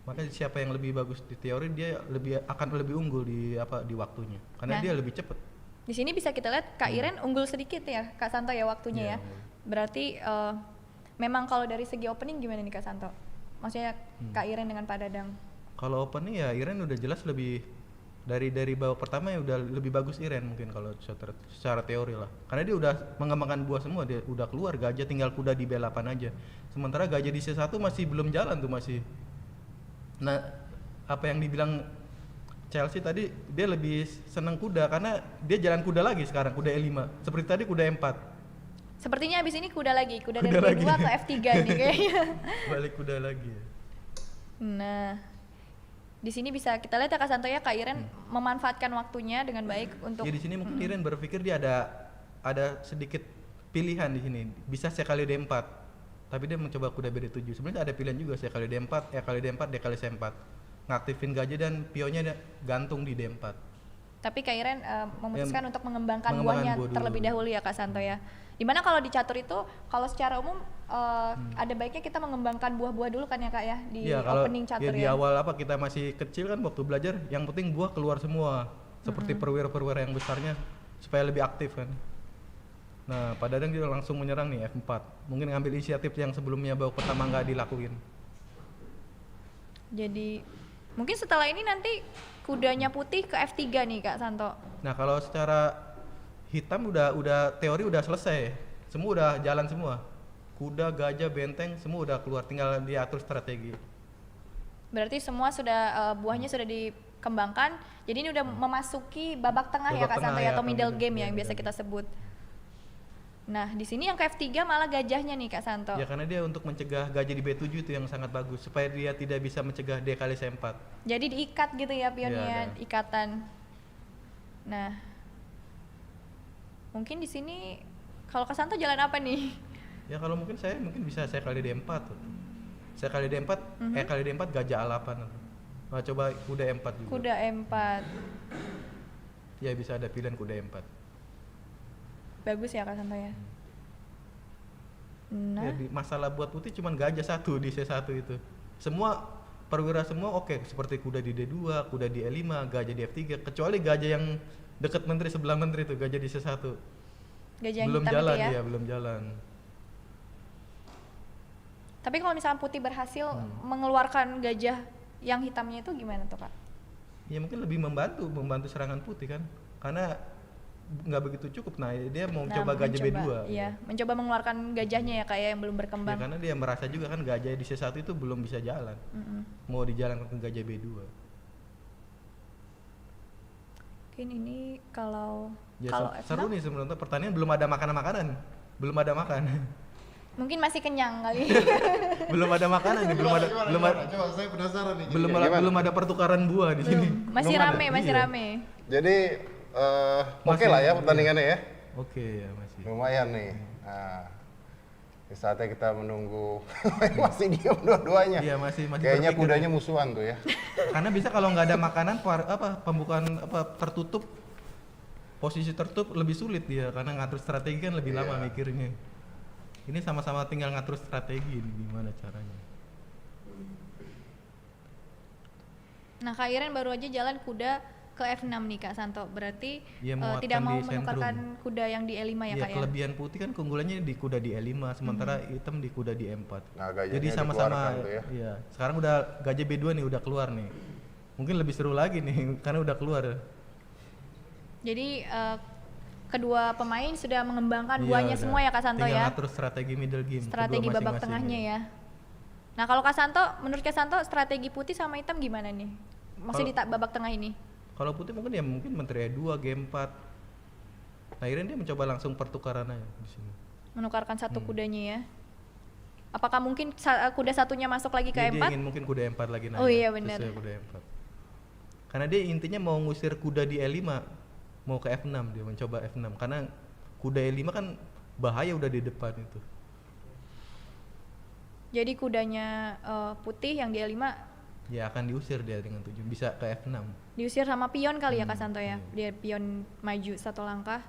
Makanya siapa yang lebih bagus di teori dia akan lebih unggul di waktunya. Karena Nah. dia lebih cepat. Di sini bisa kita lihat Kak Iren unggul sedikit ya Kak Santo ya waktunya ya. Iya, unggul. Berarti memang kalau dari segi opening gimana nih Kak Santo? Maksudnya Kak Iren dengan Pak Dadang. Kalau opening ya Iren udah jelas lebih dari babak pertama ya udah lebih bagus Iren mungkin kalau secara teori lah. Karena dia udah mengembangkan buah semua, dia udah keluar gajah tinggal kuda di B8 aja. Sementara gajah di C1 masih belum jalan tuh masih. Nah, apa yang dibilang Chelsea tadi dia lebih senang kuda karena dia jalan kuda lagi sekarang, kuda E5. Seperti tadi kuda E4. Sepertinya abis ini kuda lagi, kuda Kuda dari B2 lagi. ke F3 nih kayaknya. Balik kuda lagi. Nah, di sini bisa kita lihat ya Kak Santo ya Kak Iren memanfaatkan waktunya dengan baik untuk Ya di sini mungkin Iren berpikir dia ada sedikit pilihan di sini. Bisa sekali D4. Tapi dia mencoba kuda BD7. Sebenarnya ada pilihan juga sekali D4, E kali D4, D kali C4. Ngaktifin gajah dan pionnya gantung di D4. tapi Kak Iren memutuskan untuk mengembangkan mengembangkan buahnya buah dulu. terlebih dahulu ya Kak Santo ya. Dimana kalau di catur itu kalau secara umum ada baiknya kita mengembangkan buah-buah dulu kan ya Kak ya di Iya, kalau opening catur ya ya. di awal kita masih kecil kan waktu belajar, yang penting buah keluar semua. seperti perwira-perwira yang besarnya supaya lebih aktif kan. Nah, Pak Dadang juga langsung menyerang nih F4. Mungkin ngambil inisiatif yang sebelumnya babak pertama nggak dilakuin. Jadi mungkin setelah ini nanti kudanya putih ke F3 nih Kak Santo. Nah, kalau secara hitam udah teori udah selesai. Semua udah jalan semua. Kuda, gajah, benteng semua udah keluar, tinggal diatur strategi. Berarti semua sudah buahnya sudah dikembangkan. Jadi ini udah memasuki babak tengah ya Babak Kak Santo tengah ya, ya, atau atau middle middle game ya game, yang biasa middle kita sebut. Nah, di sini yang ke F3 malah gajahnya nih Kak Santo. Ya karena dia untuk mencegah gajah di B7 itu yang sangat bagus supaya dia tidak bisa mencegah D kali C4. Jadi diikat gitu ya pionnya, ada. ikatan. Nah, mungkin di sini kalau Kak Santo jalan apa nih? Ya kalau mungkin bisa saya kali D4 tuh. Saya kali D4, kali D4 gajah A8. Nah, coba kuda E4 juga. Kuda E4. Ya bisa ada pilihan kuda E4. Bagus ya Kak Santo ya. Nah, Jadi masalah buat putih cuman gajah satu di C1 itu. Semua perwira semua oke, seperti kuda di D2, kuda di E5, gajah di F3, kecuali gajah yang dekat menteri sebelah menteri itu, gajah di C1. gajah yang Belum hitam jalan itu ya. dia, belum jalan. Tapi kalau misalnya putih berhasil mengeluarkan gajah yang hitamnya itu gimana tuh Kak? Ya mungkin lebih membantu serangan putih kan. Karena nggak begitu cukup. Nah, dia mau coba gajah B2. Iya, mencoba mengeluarkan gajahnya ya Kak ya yang belum Ya, berkembang. karena dia merasa juga kan gajah di C1 itu belum bisa jalan. Mau dijalankan ke gajah B2. Mungkin ini kalau Ya, kalau seru F6 nih sebenarnya pertanian belum ada makanan-makanan. Belum ada makan. mungkin masih kenyang kali. belum ada makanan nih, belum ada Coba saya penasaran nih. belum ada pertukaran buah di sini. Masih Belum ada, rame, masih iya. rame. Jadi oke Masih- lah ya pertandingannya ya. Oke ya masih. Lumayan nih. Nah, di saatnya kita menunggu masih diam dua-duanya. Iya, masih Kayaknya berpikir kudanya musuhan tuh ya. Karena bisa kalau nggak ada makanan pembukaan tertutup, posisi tertutup lebih sulit dia karena ngatur strategi kan lebih lama Iya. mikirnya. Ini sama-sama tinggal ngatur strategi gimana caranya. Nah, Kak Iren baru aja jalan kuda ke F6 nih Kak Santo. Berarti Iya, menguatkan tidak mau di sentrum. menukarkan kuda yang di E5 ya Iya, Kak ya. kelebihan putih kan keunggulannya di kuda di E5 sementara hitam di kuda di E4. Nah, gajahnya Jadi sama-sama dikeluarkan tuh ya. iya. Sekarang udah gajah B2 nih udah keluar nih. Mungkin lebih seru lagi nih karena udah keluar. Jadi kedua pemain sudah mengembangkan Iya, buahnya udah. semua ya Kak Santo Tinggal ya. ngatur strategi middle game. Strategi kedua babak masing-masing tengahnya ya. Nah, kalau Kak Santo, menurut Kak Santo strategi putih sama hitam gimana nih? Masih di babak tengah ini. Kalau putih mungkin menteri E2 game 4. Nah, akhirnya dia mencoba langsung pertukaran aja di sini. Menukarkan satu kudanya ya. Apakah mungkin kuda satunya masuk lagi ke Dia E4? ingin mungkin kuda E4 lagi naik. Oh iya, benar. Sesuai kuda E4. Karena dia intinya mau ngusir kuda di E5, mau ke F6 dia mencoba F6 karena kuda E5 kan bahaya udah di depan itu. Jadi kudanya putih yang di E5 Ya akan diusir dia dengan 7 bisa ke F6. diusir sama pion kali ya Kak Santo ya. Dia pion maju satu langkah.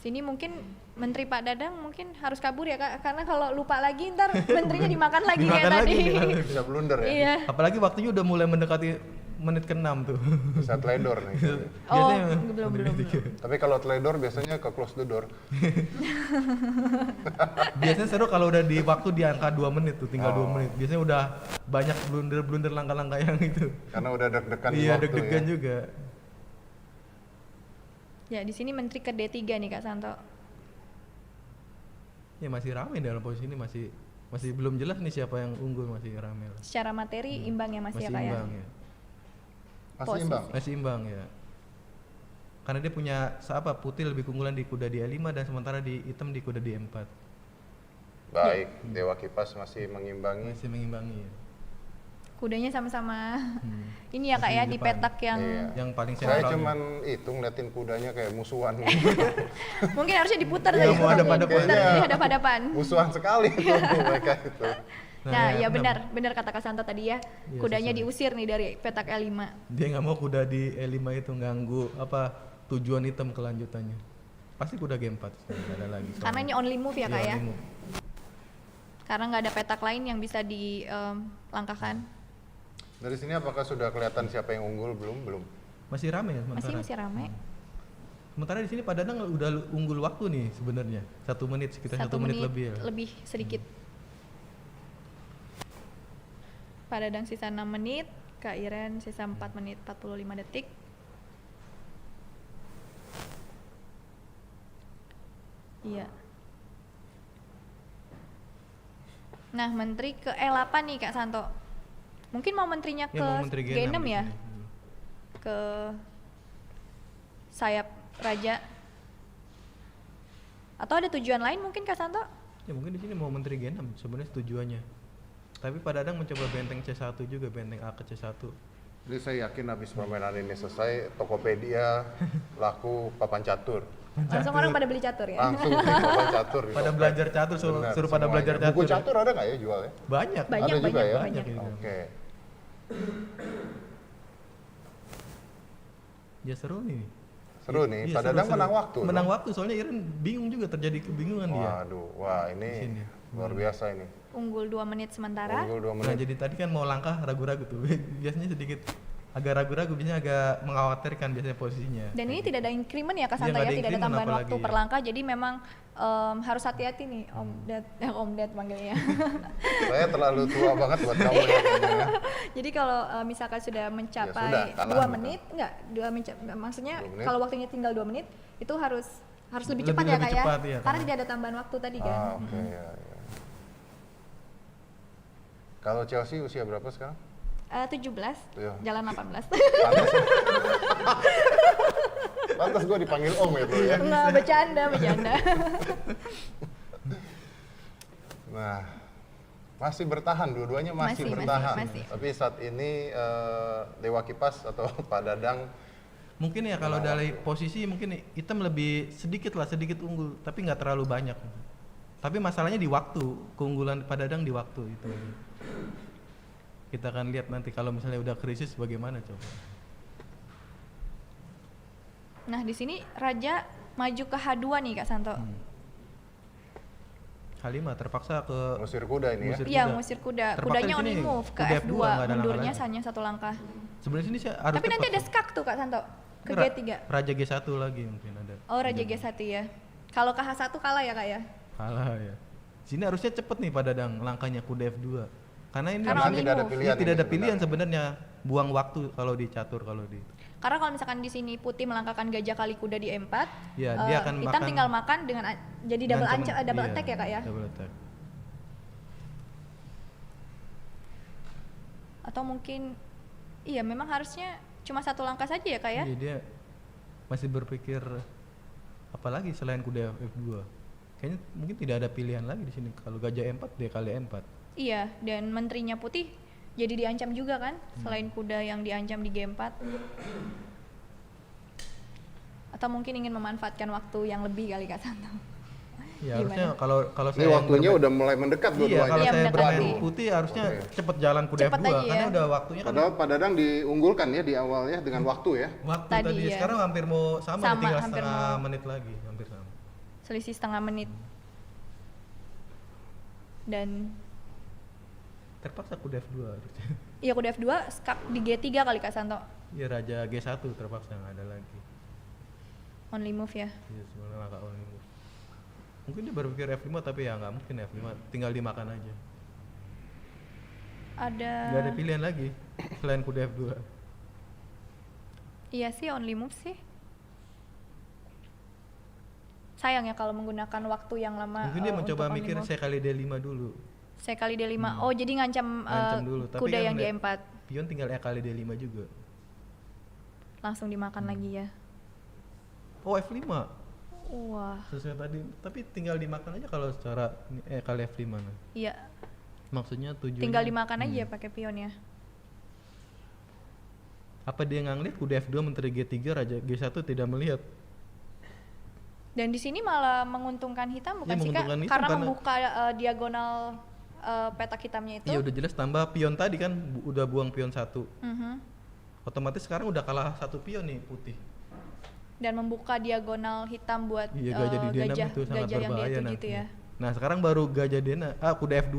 Sini mungkin Menteri Pak Dadang mungkin harus kabur ya Kak, karena kalau lupa lagi ntar menterinya dimakan lagi kayak Dimakan tadi. lagi, dimakan. Bisa blunder ya. Iya. Apalagi waktunya udah mulai mendekati menit ke-6 tuh. Bisa teledor nih. Oh, Biasanya belum. Tapi kalau teledor biasanya ke close the door. Biasanya seru kalau udah di waktu di angka 2 menit tuh, tinggal 2 Oh. menit. Biasanya udah banyak blunder langkah-langkah yang itu. Karena udah deg-degan di Iya, waktu deg-degan ya. juga. Ya di sini Menteri ke D3 nih Kak Santo. Ya masih ramai dalam posisi ini masih belum jelas nih siapa yang unggul, masih ramai lah. Secara materi imbang ya masih ya Kak ya. imbang ya. Masih Posisi. imbang. Masih imbang ya. Karena dia punya putih lebih keunggulan di kuda di E5 dan sementara di hitam di kuda di E4. Baik, Dewa Kipas masih mengimbangi. Masih mengimbangi ya. Kudanya sama-sama ini ya Kak Masih ya di di depan. petak yang Iya. Yang paling Saya sentral. cuman itu ngeliatin kudanya kayak musuhan. mungkin harusnya diputar Iya, tadi. mau hadap-hadapan. Diputar, Kayaknya jadi hadap-hadapan. Musuhan sekali tuh mereka itu. Nah, ya enam. benar kata Kak Santo tadi ya. Iya, Kudanya sesuai. diusir nih dari petak E5. Dia nggak mau kuda di E5 itu ganggu tujuan hitam kelanjutannya. Pasti kuda G4 nggak ada lagi. Karena ini only move ya Kak Iya, ya. only move. Karena nggak ada petak lain yang bisa dilangkahkan. Dari sini apakah sudah kelihatan siapa yang unggul? Belum. Masih rame ya sementara. Masih rame. Sementara di sini Pak Dadang udah unggul waktu nih sebenarnya. 1 menit, sekitar 1 menit lebih ya. Lebih sedikit. Pak Dadang sisa 6 menit, Kak Iren sisa 4 menit 45 detik. Iya. Nah, menteri ke E8 nih Kak Santo. Mungkin mau menterinya ke Ya, mau menteri G6 di ya? sini. Ke sayap raja. Atau ada tujuan lain mungkin Kak Santo? Ya mungkin di sini mau menteri G6 sebenarnya tujuannya. Tapi Pak Dadang mencoba benteng C1 juga, benteng A ke C1. Jadi saya yakin habis permainan ini selesai, Tokopedia laku papan catur. Langsung orang pada beli catur ya? Langsung beli papan catur. di Pada topet. belajar catur, suruh Benar, pada semuanya. belajar catur. Buku ya. catur ada nggak ya jual ya? Banyak. Banyak, Ada juga ya? banyak. Gitu. Oke. Ya seru nih. Seru nih, Iya, Pak seru, Dadang seru. menang waktu. Menang dong. waktu soalnya Iren bingung juga, terjadi kebingungan dia. Waduh, wah Di ini sini. luar biasa ini. Unggul 2 menit sementara. Unggul 2 Nah, menit. jadi tadi kan mau langkah ragu-ragu tuh. Biasanya sedikit agak ragu-ragu, biasanya agak mengkhawatirkan biasanya posisinya. Dan ini tidak ada increment ya Kak Iya, Santo nggak ya, ada tidak ada increment tambahan apalagi, waktu ya. per langkah, jadi memang harus hati-hati nih Om Ded manggilnya. Saya terlalu tua banget buat kamu ya. kayaknya. Jadi kalau misalkan sudah mencapai sudah, kalah 2 gitu. menit, maksudnya 2 menit. kalau waktunya tinggal 2 menit, itu harus lebih Lebih- cepat ya lebih Kak cepat, ya, iya, karena karena- tidak ada tambahan waktu tadi kan. Ah, oke ya, ya. Kalau Chelsea usia berapa sekarang? 17, Iya. jalan 18. Pantas. Pantas gue dipanggil Om ya bro ya. Nggak, bercanda. Nah, masih bertahan, dua-duanya masih Masih, bertahan. masih. Tapi saat ini Dewa Kipas atau Pak Dadang Mungkin ya kalau Menang dari posisi mungkin hitam lebih sedikit unggul, tapi nggak terlalu banyak. Tapi masalahnya di waktu, keunggulan Pak Dadang di waktu itu. Kita akan lihat nanti kalau misalnya udah krisis bagaimana coba. Nah di sini Raja maju ke H2 nih Kak Santo. H5 terpaksa ke ngusir kuda ini ya. Ngusir Iya, kuda. ngusir kuda. Terpaksa Kudanya di only sini move ke kuda F2, nggak ada mundurnya langkah lagi. hanya 1 langkah. Sebenarnya sini saya harus Tapi nanti cepat. ada skak tuh Kak Santo ke Ra- G3. Raja G1 lagi mungkin ada. Oh Raja G1 ya. Kalau ke H1 kalah ya Kak ya? Kalah ya. Sini harusnya cepet nih Pak Dadang langkahnya kuda F2. Karena ini Karena harusnya only tidak ada move. pilihan. tidak ini ada pilihan sebenarnya. sebenarnya. Buang waktu kalau di catur kalau di. Karena kalau misalkan di sini Putih melangkahkan gajah kali kuda di E4, Ya, dia akan hitam makan tinggal makan dengan jadi double Dengan double iya, attack ya Kak ya? Double attack. Atau mungkin iya memang harusnya cuma 1 langkah saja ya Kak ya? Iya, dia masih berpikir apalagi selain kuda F2. Kayaknya mungkin tidak ada pilihan lagi di sini. Kalau gajah E4 dia kali E4. Iya, dan menterinya Putih jadi diancam juga kan, selain kuda yang diancam di G4. Atau mungkin ingin memanfaatkan waktu yang lebih kali Kak Santo. Ya Gimana? harusnya kalau Ini saya yang waktunya bermain- udah mulai mendekat Iya, dua-duanya. kalau Iya, saya mendekati. bermain Putih harusnya Oke. cepet jalan kuda Cepet F2 aja karena ya. udah waktunya kan Padahal Pak Dadang diunggulkan ya di awal ya dengan waktu ya. waktu Tadi tadi, ya. sekarang hampir mau sama, Sama, tinggal hampir setengah mau. menit lagi, hampir sama. Selisih setengah menit. Dan Terpaksa kuda F2 harusnya. iya kuda F2 skak di G3 kali Kak Santo. Iya Raja G1 terpaksa nggak ada lagi. Only move ya. Iya sebenarnya langkah only move. Mungkin dia berpikir F5 tapi ya nggak mungkin F5, tinggal dimakan aja. Nggak ada pilihan lagi selain kuda F2. Iya sih only move sih. Sayang ya kalau menggunakan waktu yang lama. Mungkin dia mencoba untuk only mikir move. saya kali D5 dulu. Saya kali D5. Oh, jadi ngancam, Ngancam dulu, tapi kuda kan yang di udah- E4. Pion tinggal E kali D5 juga. Langsung dimakan lagi ya. Oh F5 Wah, sesuai tadi, tapi tinggal dimakan aja kalau secara E kali F5 nah. iya. Maksudnya tujuannya Tinggal dimakan aja pakai pion ya. Apa dia nggak ngeliat kuda F2 menteri G3 Raja G1 tidak melihat? Dan di sini malah menguntungkan hitam bukan Iya, sih Kak? menguntungkan hitam Karena karena- membuka diagonal petak hitamnya itu. Iya udah jelas tambah pion tadi kan udah buang pion 1. Mhm. Otomatis sekarang udah kalah 1 pion nih Putih. Dan membuka diagonal hitam buat Iya gajah di D6 gajah, itu sangat gajah yang berbahaya D7 nanti. gitu ya. Nah sekarang baru gajah D6, kuda F2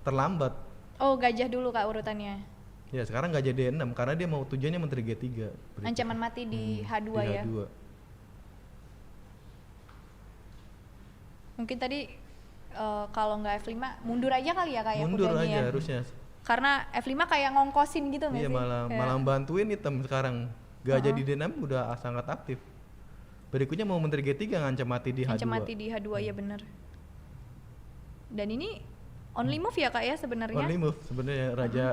terlambat. Oh, gajah dulu Kak urutannya. Ya sekarang gajah D6 karena dia mau tujuannya menteri G3. berikut. Ancaman mati di H2 Di ya. H2. Mungkin tadi kalau nggak F5 mundur aja kali ya kayak Mundur kudanya aja ya. harusnya. Karena F5 kayak ngongkosin gitu nggak Iya sih? malah bantuin hitam sekarang. Gajah di D6 udah sangat aktif. Berikutnya mau menteri G3 ngancam mati di H2. Ancam mati di H2 ya benar. Dan ini only move ya kak ya sebenarnya. Only move sebenarnya raja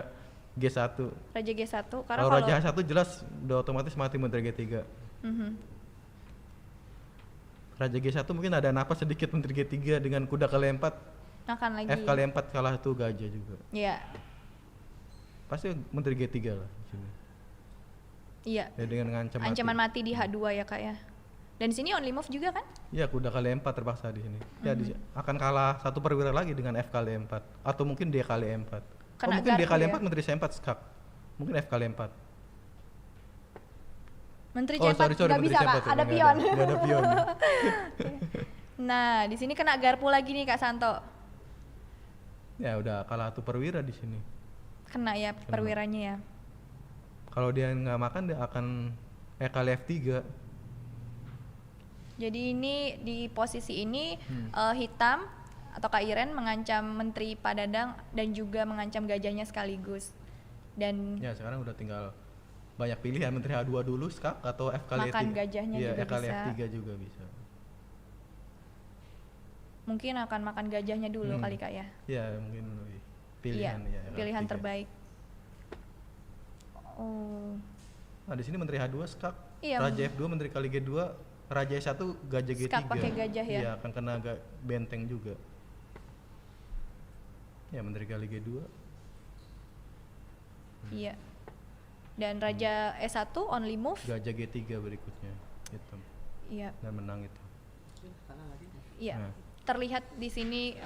G1. Raja G1 karena Kalau kalau raja H1 jelas udah otomatis mati menteri G3. Mhm. Raja G1 mungkin ada napas sedikit menteri G3 dengan kuda kali 4. akan lagi. F kali 4 kalah tuh gajah juga. Iya. Pasti menteri G3 lah di sini. Iya. Ya dengan ngancam Ancaman mati. mati di H2 ya kak ya. Dan di sini only move juga kan? Ya kuda kali 4 terpaksa di sini. Ya akan kalah satu perwira lagi dengan F kali 4 atau mungkin D kali 4. Kena Mungkin D garpu kali ya? 4 menteri C4 skak. Mungkin F kali 4. Menteri Oh, C4 sorry, nggak menteri bisa C4 kak, ya, ada nggak pion. nggak ada pion. Nah di sini kena garpu lagi nih kak Santo. Ya udah kalah satu perwira di sini. Kena ya perwiranya ya. Kalau dia nggak makan dia akan E kali F3. Jadi ini di posisi ini hitam atau Kak Iren mengancam Menteri Padadang dan juga mengancam gajahnya sekaligus. Dan Ya sekarang udah tinggal banyak pilihan menteri H2 dulu skak atau F kali Makan F3. gajahnya Iya, juga E kali bisa. F3 juga bisa. mungkin akan makan gajahnya dulu kali Kak ya. Ya mungkin pilihan Iya, ya. pilihan F3. terbaik. Oh. Nah di sini menteri H2 skak, Iya, raja F2 menteri kali G2, raja S1 gajah G3. Skak pakai gajah ya? Iya akan kena benteng juga. Ya menteri kali G2. Iya. Dan raja S1 only move. Gajah G3 berikutnya gitu. Iya. Dan menang itu. Iya. Nah. Terlihat di sini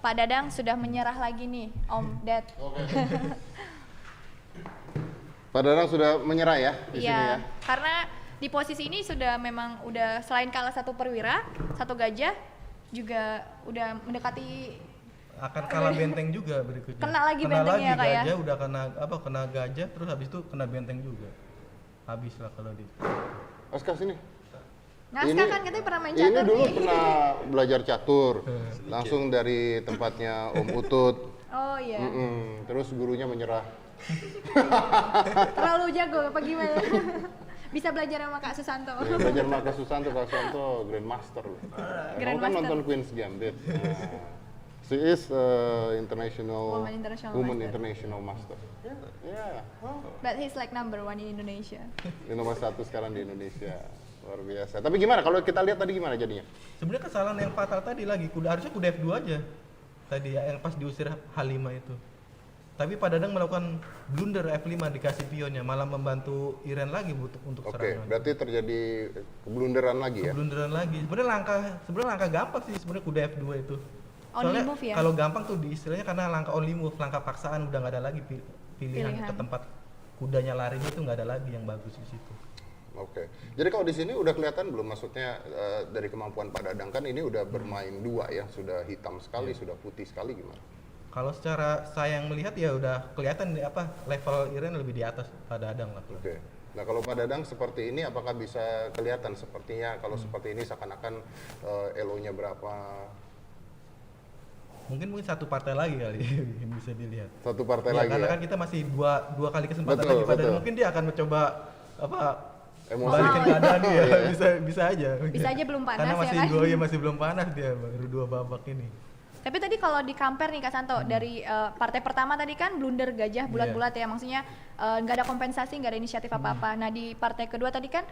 Pak Dadang sudah menyerah lagi nih, Om Ded. Pak Dadang sudah menyerah ya di sini ya. Iya, karena di posisi ini sudah memang udah selain kalah satu perwira, satu gajah juga udah mendekati Akan kalah benteng juga berikutnya. Kena lagi bentengnya, Kak, ya? Gajah udah kena gajah terus habis itu kena benteng juga. Habis lah kalau di. Oscar sini. Naskah kan katanya pernah main Ini catur dulu nih. pernah belajar catur, langsung dari tempatnya Om Utut. Oh iya, Terus gurunya menyerah. terlalu jago apa gimana? Bisa belajar sama Kak Susanto. Ya, belajar sama Kak Susanto Grandmaster. Kamu kan Grandmaster. nonton Queen's Gambit. She is international Woman international master. international master. Yeah. But he's like number one in Indonesia. Ini nomor 1 sekarang di Indonesia. Luar biasa. Tapi gimana kalau kita lihat tadi gimana jadinya? Sebenarnya kesalahan yang fatal tadi lagi harusnya kuda F2 aja. Tadi ya, yang pas diusir H5 itu. Tapi Pak Dadang melakukan blunder F5 dikasih pionnya, malah membantu Iren lagi untuk Oke, serangan. berarti terjadi keblunderan lagi ya? Keblunderan lagi. Sebenarnya langkah gampang sih sebenarnya kuda F2 itu. Only Soalnya move ya? kalau gampang tuh istilahnya karena langkah only move, langkah paksaan udah nggak ada lagi pilihan ke tempat kudanya larinya itu nggak ada lagi yang bagus di situ. Oke. Jadi kalau di sini udah kelihatan belum, maksudnya dari kemampuan Pak Dadang kan ini udah bermain dua ya, sudah hitam sekali, sudah putih sekali gimana? Kalau secara saya yang melihat ya udah kelihatan level Iren lebih di atas Pak Dadang lah. Oke. Nah kalau Pak Dadang seperti ini apakah bisa kelihatan sepertinya kalau seperti ini seakan-akan elo-nya berapa? Mungkin satu partai lagi kali yang bisa dilihat. Satu partai Ya, lagi karena ya? kan kita masih dua kali kesempatan Betul, lagi. Padahal betul. mungkin dia akan mencoba Emosi. balikin keadaan dia. Iya. bisa aja. Bisa aja belum panas Karena ya masih kan? masih belum panas dia baru 2 babak ini. Tapi tadi kalau di compare nih Kak Santo dari partai pertama tadi kan blunder gajah bulat-bulat ya, maksudnya nggak ada kompensasi, nggak ada inisiatif apa-apa. Nah di partai kedua tadi kan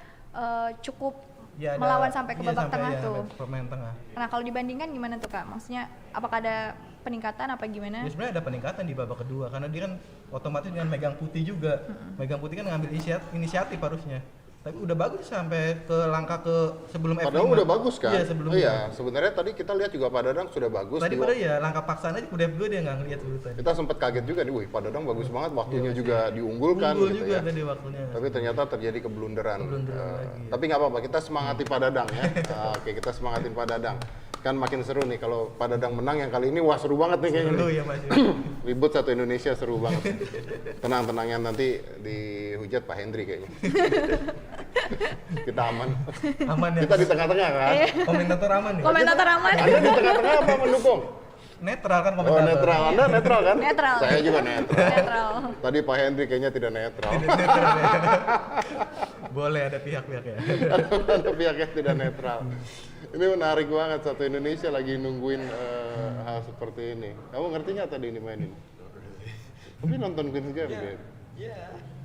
cukup Ya, melawan sampai ke babak tengah ya, tuh. sampai pemain tengah. Nah kalau dibandingkan gimana tuh Kak? Maksudnya apakah ada peningkatan apa gimana? Ya sebenarnya ada peningkatan di babak kedua karena dia kan otomatis dengan megang putih juga. Megang putih kan ngambil inisiatif harusnya. Tapi udah bagus sampai ke langkah ke sebelum F5. Padahal udah bagus kan? Iya sebelumnya. Iya, sebenarnya tadi kita lihat juga Pak Dadang sudah bagus. Tadi pada ya langkah paksaan aja udah F2 dia nggak ngeliat dulu tadi. Kita sempat kaget juga nih, wih Pak Dadang bagus banget, waktunya juga diunggulkan Unggul gitu juga ya. tadi waktunya. Tapi ternyata terjadi keblunderan. Keblunderan lagi, ya. Tapi nggak apa-apa, kita semangati Pak Dadang ya. Oke, kita semangatin Pak Dadang. Kan makin seru nih kalau Pak Dadang menang yang kali ini, wah seru banget nih kayaknya. Seru nih. ya Mas. Ribut satu Indonesia, seru banget. Tenang-tenangnya nanti dihujat Pak Hendri kayaknya. Kita aman. Aman ya. Kita di tengah-tengah kan. Komentator aman ya. Komentator aman. Anda di tengah-tengah apa mendukung? Netral kan Oh komentator. netral, Anda netral kan? Netral. Saya juga netral. Netral. Tadi Pak Hendri kayaknya tidak netral. Boleh ada pihak-pihak ya. Ada pihak yang tidak netral. Ini menarik banget, satu Indonesia lagi nungguin hal seperti ini. Kamu ngerti nggak tadi ini mainin? Tapi nonton Queen's Game gitu.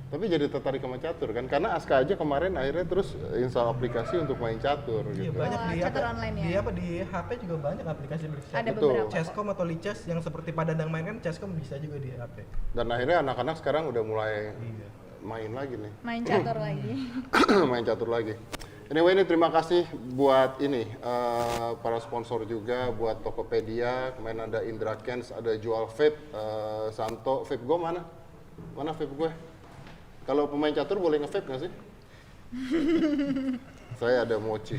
Tapi jadi tertarik sama catur kan? Karena Aska aja kemarin akhirnya terus install aplikasi untuk main catur Iya gitu. banyak Wah, di catur apa, online ya? di apa di HP juga banyak aplikasi bercatur. Ada Betul. beberapa. Chesscom atau Lichess yang seperti Pak Dadang main kan Chesscom bisa juga di HP. Dan akhirnya anak-anak sekarang udah mulai Iya. main lagi nih. Main catur lagi. Main catur lagi. Anyway, ini terima kasih buat ini para sponsor juga, buat Tokopedia, kemarin ada Indra Kens, ada Jual Vape, Santo, vape gue mana? Mana vape gue? Kalau pemain catur boleh nge-vape nggak sih? Saya ada mochi.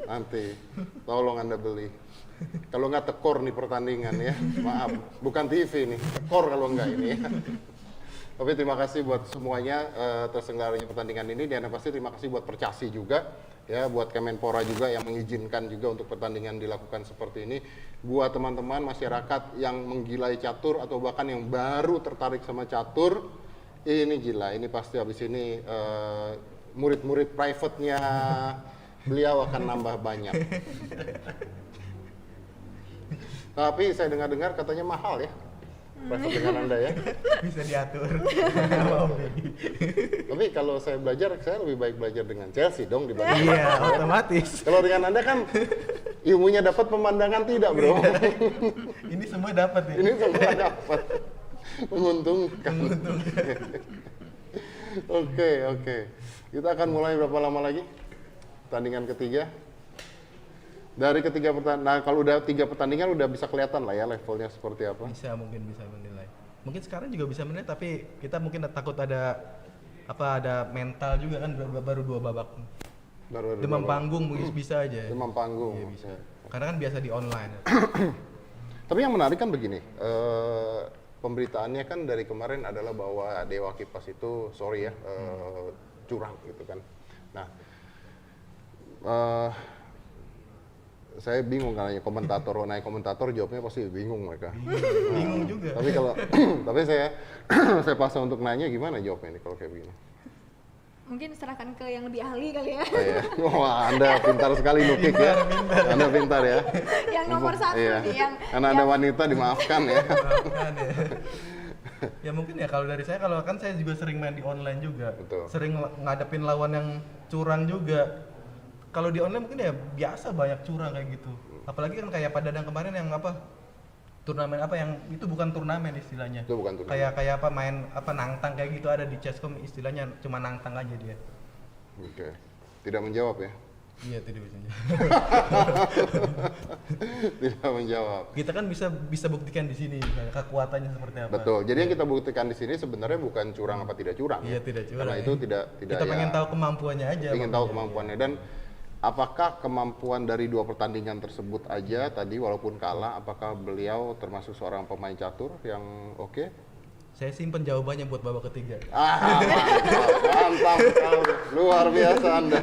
Nanti, tolong Anda beli. Kalau nggak tekor nih pertandingan ya, maaf, bukan TV nih, tekor kalau nggak ini ya. Tapi terima kasih buat semuanya terselenggaranya pertandingan ini, dan yang pasti terima kasih buat Percasi juga, ya, buat Kemenpora juga yang mengizinkan juga untuk pertandingan dilakukan seperti ini. Buat teman-teman masyarakat yang menggilai catur atau bahkan yang baru tertarik sama catur, ini gila, ini pasti habis ini murid-murid private-nya beliau akan nambah banyak. Tapi saya dengar-dengar katanya mahal ya. Private dengan Anda ya. Bisa diatur. Tapi kalau saya belajar, saya lebih baik belajar dengan Chelsea dong dibanding. Iya, otomatis. Kalau dengan Anda kan ilmunya dapat, pemandangan tidak, bro. Ini semua dapat ya. Ini semua dapat. Menguntungkan. Oke. Kita akan mulai berapa lama lagi? Pertandingan ketiga. Dari ketiga pertandingan, nah kalau udah 3 pertandingan udah bisa kelihatan lah ya levelnya seperti apa. Bisa menilai. Mungkin sekarang juga bisa menilai, tapi kita mungkin takut ada mental juga kan, baru 2 babak. Baru Demam panggung mungkin bisa aja. Demam panggung. Iya, bisa. Ya. Karena kan biasa di online. Tapi yang menarik kan begini, pemberitaannya kan dari kemarin adalah bahwa Dewa Kipas itu, curang gitu kan. Nah, saya bingung kan, komentator jawabnya pasti bingung mereka. Bingung juga. Tapi kalau saya paksa untuk nanya, gimana jawabnya nih kalau kayak begini? Mungkin serahkan ke yang lebih ahli kali ya. Wah, Anda pintar sekali nukik ya. Anda pintar ya. Yang nomor 1 Iya. nih, yang Karena Anda wanita, dimaafkan ya. Maafkan ya. Ya mungkin ya kalau dari saya, kalau kan saya juga sering main di online juga. Betul. Sering ngadepin lawan yang curang juga. Kalau di online mungkin ya biasa banyak curang kayak gitu. Apalagi kan kayak Pak Dadang kemarin yang turnamen yang itu bukan turnamen istilahnya. Itu bukan turnamen. Kayak main nangtang kayak gitu, ada di Chesscom istilahnya, cuma nangtang aja dia. Oke. Tidak menjawab ya. Iya, tidak bisa. Tidak menjawab. Kita kan bisa buktikan di sini kekuatannya seperti apa. Betul. Jadi yang kita buktikan di sini sebenarnya bukan curang apa tidak curang. Iya, ya. tidak curang. Karena ya. itu tidak Kita pengen tahu kemampuannya aja. ingin tahu makanya. kemampuannya, dan apakah kemampuan dari 2 pertandingan tersebut aja tadi walaupun kalah, apakah beliau termasuk seorang pemain catur yang oke? Saya simpen jawabannya buat babak ketiga. Mantap sekali. Luar biasa Anda.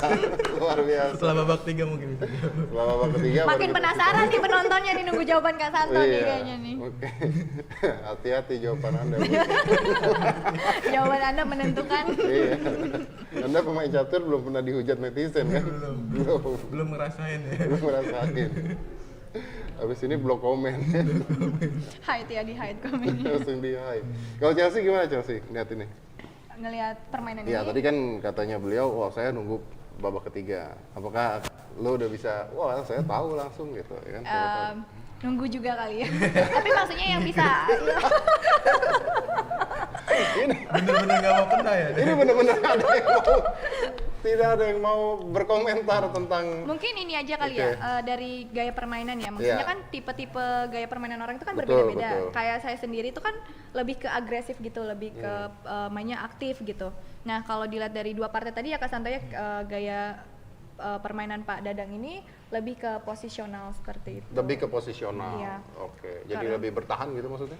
Luar biasa. Setelah babak 3 mungkin bisa. Setelah babak ketiga baru makin kita- penasaran nih penontonnya nih, nunggu jawaban Kak Santo nih Iya. kayaknya nih. Oke. Hati-hati jawaban Anda. Jawaban Anda menentukan. Iya. Anda pemain catur belum pernah dihujat netizen kan? Belum. Belum ngerasain ya. Belum ngerasain. Habis ini blok komen. Hide ya, di hide komennya. Langsung di hide. Kalau Chelsea gimana Chelsea? Lihat ini. Ngelihat permainan Iya, ini. tadi kan katanya beliau, wah saya nunggu babak ketiga. Apakah lo udah bisa? Wah, saya tahu langsung gitu ya kan. Saya tahu. Nunggu juga kali ya. Tapi maksudnya yang bisa Bener-bener gak mau kena ya. Ini benar-benar tidak ada yang mau berkomentar tentang. mungkin ini aja kali Oke. ya, dari gaya permainan ya. Maksudnya Iya. kan tipe-tipe gaya permainan orang itu kan Betul, berbeda-beda. betul. Kayak saya sendiri itu kan lebih ke agresif gitu, lebih ke mainnya aktif gitu. Nah, kalau dilihat dari 2 partai tadi ya Kak Santo ya, gaya permainan Pak Dadang ini lebih ke posisional seperti itu. Lebih ke posisional. Iya. Oke. Jadi Karena- lebih bertahan gitu maksudnya?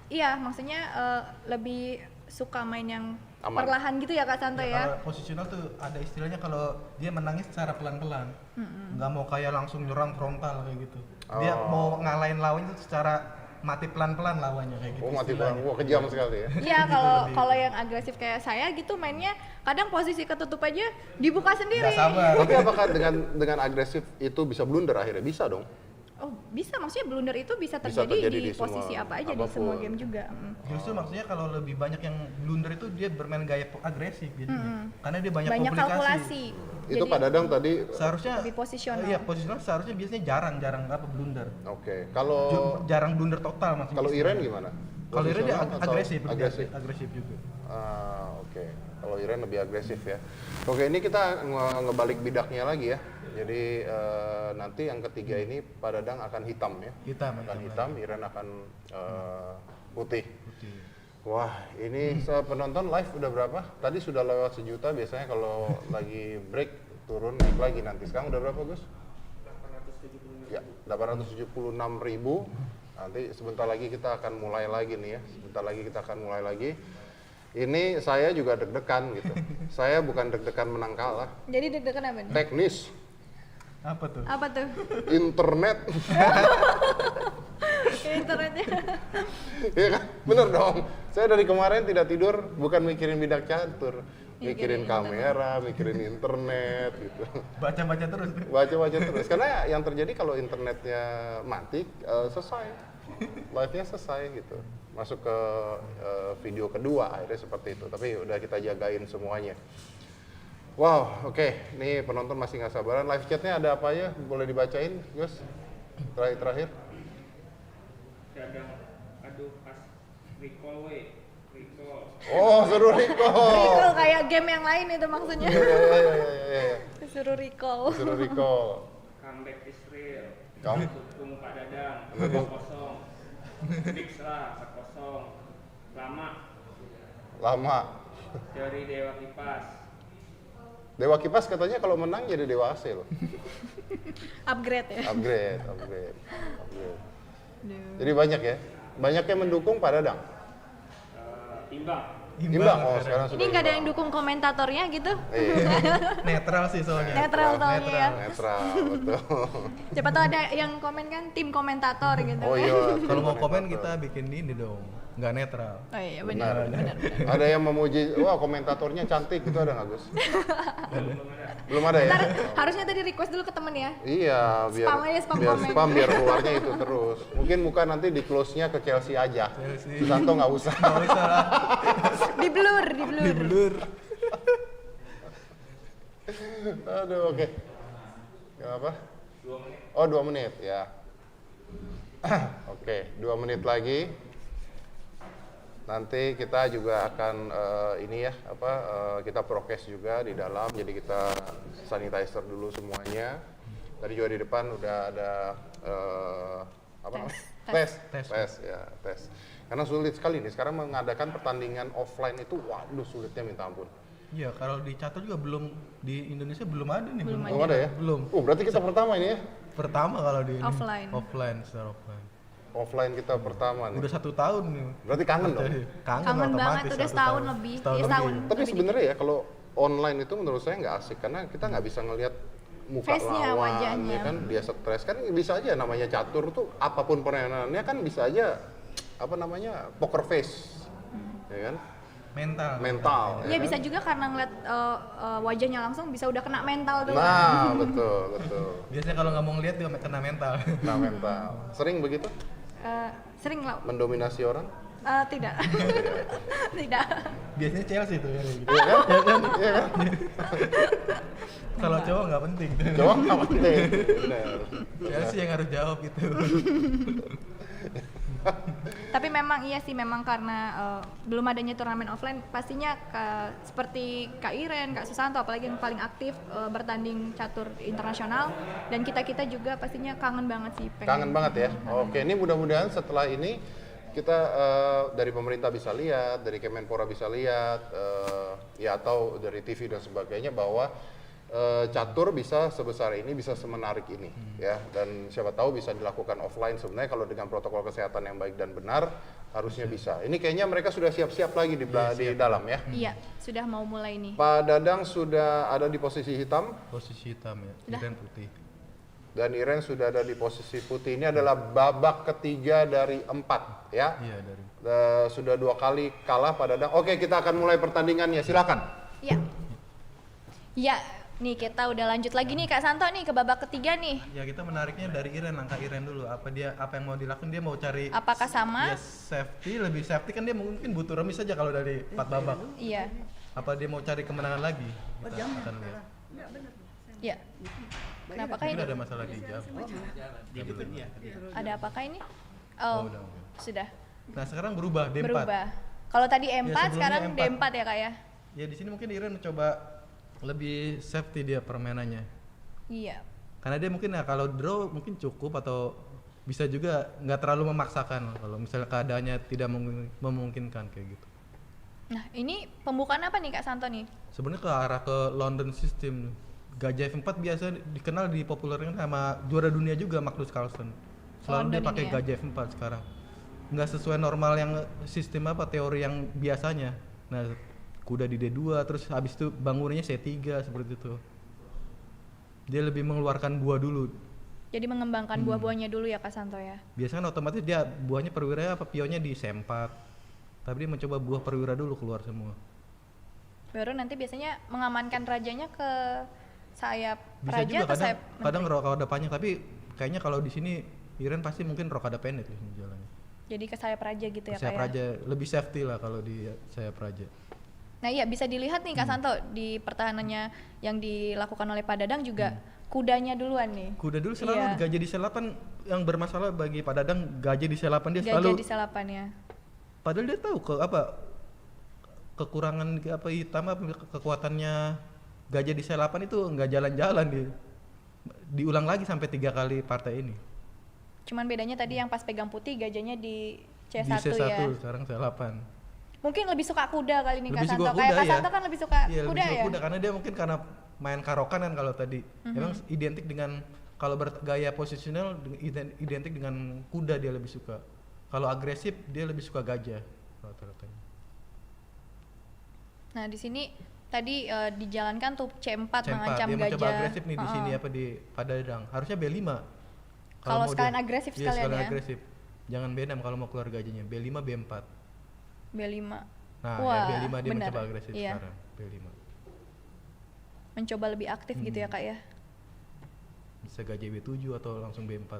Iya, maksudnya lebih suka main yang Aman. perlahan gitu ya Kak Santo ya. Kalau posisional tuh ada istilahnya kalau dia menangis secara pelan-pelan, nggak mau kayak langsung nyerang frontal kayak gitu. Dia Oh. mau ngalahin lawan itu secara mati pelan-pelan lawannya kayak gitu. Oh, mati istilahnya. banget. Wah, kejam sekali ya. Iya, kalau yang agresif kayak saya gitu mainnya kadang posisi ketutup aja dibuka sendiri. Nggak sabar. Tapi apakah dengan agresif itu bisa blunder akhirnya? Bisa dong. Oh, bisa, maksudnya blunder itu bisa Bisa terjadi, terjadi di di semua- posisi apa aja di apapun. semua game juga. Justru maksudnya kalau lebih banyak yang blunder itu dia bermain gaya agresif jadinya. Karena dia banyak, Banyak komplikasi. kalkulasi. Itu Jadi Pak Dadang tadi. Seharusnya lebih posisional. Iya, posisional seharusnya biasanya jarang apa blunder. Oke. Kalau Jarang blunder total maksudnya. kalau Iren gimana? Kalau Iren dia Posisional atau agresif, Agresif. agresif juga. Oke. Kalau Iren lebih agresif ya. Oke, ini kita ngebalik bidaknya lagi ya. Jadi nanti yang ketiga ini Pak Dadang akan hitam ya. Akan hitam, Iren akan putih. Wah, ini penonton live udah berapa? Tadi sudah lewat 1 juta, biasanya kalau lagi break turun naik lagi nanti. Sekarang udah berapa, Gus? 876. Ya, 876.000. Nanti sebentar lagi kita akan mulai lagi nih ya. Sebentar lagi kita akan mulai lagi. Ini saya juga deg-degan gitu. Saya bukan deg-degan menang kalah, Jadi deg-degan apa nih? teknis, Apa tuh? Apa tuh? internet. Internetnya. Iya kan? Bener dong. Saya dari kemarin tidak tidur bukan mikirin bidak catur, mikirin kamera, mikirin internet gitu. Baca-baca terus. Baca-baca terus. Karena yang terjadi kalau internetnya mati, selesai. Live-nya selesai gitu. Masuk ke video kedua akhirnya seperti itu. Tapi udah kita jagain semuanya. Wow, oke. Ini penonton masih nggak sabaran. Live chatnya ada apa aja? Boleh dibacain, Gus? Terakhir. Dadang, aduh pas recall recall. Oh, suruh recall. Recall kayak game yang lain itu maksudnya. Iya. Suruh recall. Suruh recall. Comeback Israel. Kamu Dukung Pak Dadang. Dukung. 2-0. Fix lah 4-0. lama. Dari Dewa Kipas. Dewa Kipas katanya kalau menang jadi Dewa AC loh. Upgrade ya. Upgrade. Jadi banyak ya. Banyak yang mendukung Pak Dadang. Imbang. Imbang. Oh, sekarang sudah Ini nggak ada imbang. yang dukung komentatornya gitu? Iya, Netral sih soalnya. Netral soalnya ya. netral, betul. Siapa tahu ada yang komen kan tim komentator gitu. Oh iya. Kalau mau komen kita bikin ini dong, nggak netral. Oh iya Benar. benar. Ada yang memuji, wah komentatornya cantik gitu ada nggak Gus? Belum ada ya? Ntar harusnya tadi request dulu ke temen ya. Iya, biar Spam aja, spam biar komen. spam biar keluarnya itu terus. Mungkin muka nanti di close-nya ke Chelsea aja. Chelsea. Susanto nggak usah. Nggak usah lah. Di blur. Blur. Aduh, oke. Kenapa? 2 menit. Oh, 2 menit ya. Oke, 2 menit lagi. Nanti kita juga akan kita prokes juga di dalam, jadi kita sanitizer dulu semuanya. Tadi juga di depan udah ada tes. Karena sulit sekali nih sekarang mengadakan pertandingan offline itu, waduh sulitnya minta ampun. Iya, kalau di catur juga belum, di Indonesia belum ada nih. Belum Belum ada ya? Belum. Berarti kita pertama ini ya. Pertama kalau di ini. Offline. Secara offline. Offline kita pertama nih. Udah 1 tahun nih. Berarti kangen dong. Kangen banget, udah setahun lebih. Ya, setahun. Tapi sebenarnya ya kalau online itu menurut saya nggak asik karena kita nggak bisa ngelihat muka Face-nya, lawan, wajahnya. ya kan dia stres kan bisa aja namanya catur tuh apapun permainannya kan bisa aja poker face, ya kan mental. Iya ya bisa kan? juga karena ngeliat wajahnya langsung bisa udah kena mental tuh. Nah betul. Biasanya kalau nggak mau ngeliat dia kena mental. Nah mental. Sering begitu Sering lah. mendominasi orang. Tidak. Tidak. Biasanya Chelsea tuh ya kayak gitu. Iya kan? Iya kan? Kalau cowok nggak penting. Coba nggak penting. Benar. Chelsea yang harus jawab gitu. Tapi memang iya sih, memang karena belum adanya turnamen offline, pastinya seperti Kak Iren, Kak Susanto, apalagi yang paling aktif bertanding catur internasional, dan kita juga pastinya kangen banget sih. Kangen banget ya. Oke, ini mudah-mudahan setelah ini kita dari pemerintah bisa lihat, dari Kemenpora bisa lihat, ya atau dari TV dan sebagainya bahwa catur bisa sebesar ini, bisa semenarik ini, ya. Dan siapa tahu bisa dilakukan offline. Sebenarnya kalau dengan protokol kesehatan yang baik dan benar, harusnya bisa. Ini kayaknya mereka sudah siap-siap lagi di dalam ya. Iya, sudah mau mulai nih. Pak Dadang sudah ada di posisi hitam Posisi hitam ya, Udah. Iren putih. dan Iren sudah ada di posisi putih. Ini adalah babak ketiga dari 4 ya. Iya dari. Sudah 2 kali kalah Pak Dadang. Oke, kita akan mulai pertandingannya. Silakan. Iya. Iya, nih kita udah lanjut lagi nih Kak Santo nih ke babak ketiga nih. Ya kita menariknya dari Iren, langkah Iren dulu. Apa yang mau dilakukan, dia mau cari Apakah sama? ya lebih safety kan, dia mungkin butuh remis saja kalau dari 4 babak. Iya. Apa dia mau cari kemenangan lagi? Kita akan lihat. Iya. Kenapakah Mungkin ini? ada masalah di jam. Ada apakah ini? Oh, Oh, udah, oke. sudah Nah sekarang berubah D4. berubah. Kalau tadi Ya, E4, sebelumnya sekarang E4. D4 ya Kak ya? Ya di sini mungkin Iren mencoba lebih safety dia permainannya. Iya. Karena dia mungkin ya kalau draw mungkin cukup, atau bisa juga nggak terlalu memaksakan kalau misalnya keadaannya tidak memungkinkan kayak gitu. Nah, ini pembukaan apa nih Kak Santo nih? Sebenarnya ke arah ke London System. Gajah F4 biasa dikenal dipopulerkan sama juara dunia juga, Magnus Carlsen. Selalu dia London pakai ini ya? gajah F4 sekarang. Nggak sesuai normal yang sistem teori yang biasanya. Nah, kuda di D2 terus habis itu bangunannya C3 seperti itu. Dia lebih mengeluarkan buah dulu. Jadi mengembangkan buah-buahnya dulu ya Kak Santo ya? Biasanya kan otomatis dia buahnya perwira pionnya di C4. Tapi dia mencoba buah perwira dulu keluar semua. Baru nanti biasanya mengamankan rajanya ke sayap Bisa raja juga atau kadang sayap kadang menteri? rokada panjang, tapi kayaknya kalau di sini Iren pasti mungkin rokada pendek di sini jalannya. Jadi ke sayap raja gitu ya Sayap Kak ya? raja lebih safety lah kalau di sayap raja. Nah iya bisa dilihat nih Kak Santo di pertahanannya yang dilakukan oleh Pak Dadang juga kudanya duluan nih. Kuda dulu selalu Iya. gajah di selapan yang bermasalah bagi Pak Dadang, gajah di selapan dia Gajah selalu, di selapannya. padahal dia tahu kekurangan hitam kekuatannya gajah di selapan itu nggak jalan-jalan diulang lagi sampai 3 kali partai ini. Cuman bedanya tadi yang pas pegang putih gajahnya di C1, Di C1 ya. sekarang selapan. Mungkin lebih suka kuda kali nih Kak Lebih Santo. suka Kayak kuda, Kak ya. Santo kan lebih suka Iya, kuda lebih suka ya. kuda karena dia mungkin karena main karokan kan kalau tadi. Memang identik dengan kalau bergaya posisional identik dengan kuda dia lebih suka. Kalau agresif dia lebih suka gajah rata-ratanya. Nah di sini tadi dijalankan tuh C4, C4 mengancam dia gajah. mencoba agresif nih di sini Heeh. di Padadang. Harusnya B5. Kalau mau sekalian dia- agresif iya, sekalian ya. agresif. Jangan B6 kalau mau keluar gajahnya. B5 B4. B5. Nah, Wah, ya B5 dia benar. mencoba agresif Iya. sekarang. B5. Mencoba lebih aktif gitu ya Kak ya. Bisa gajah B7 atau langsung B4.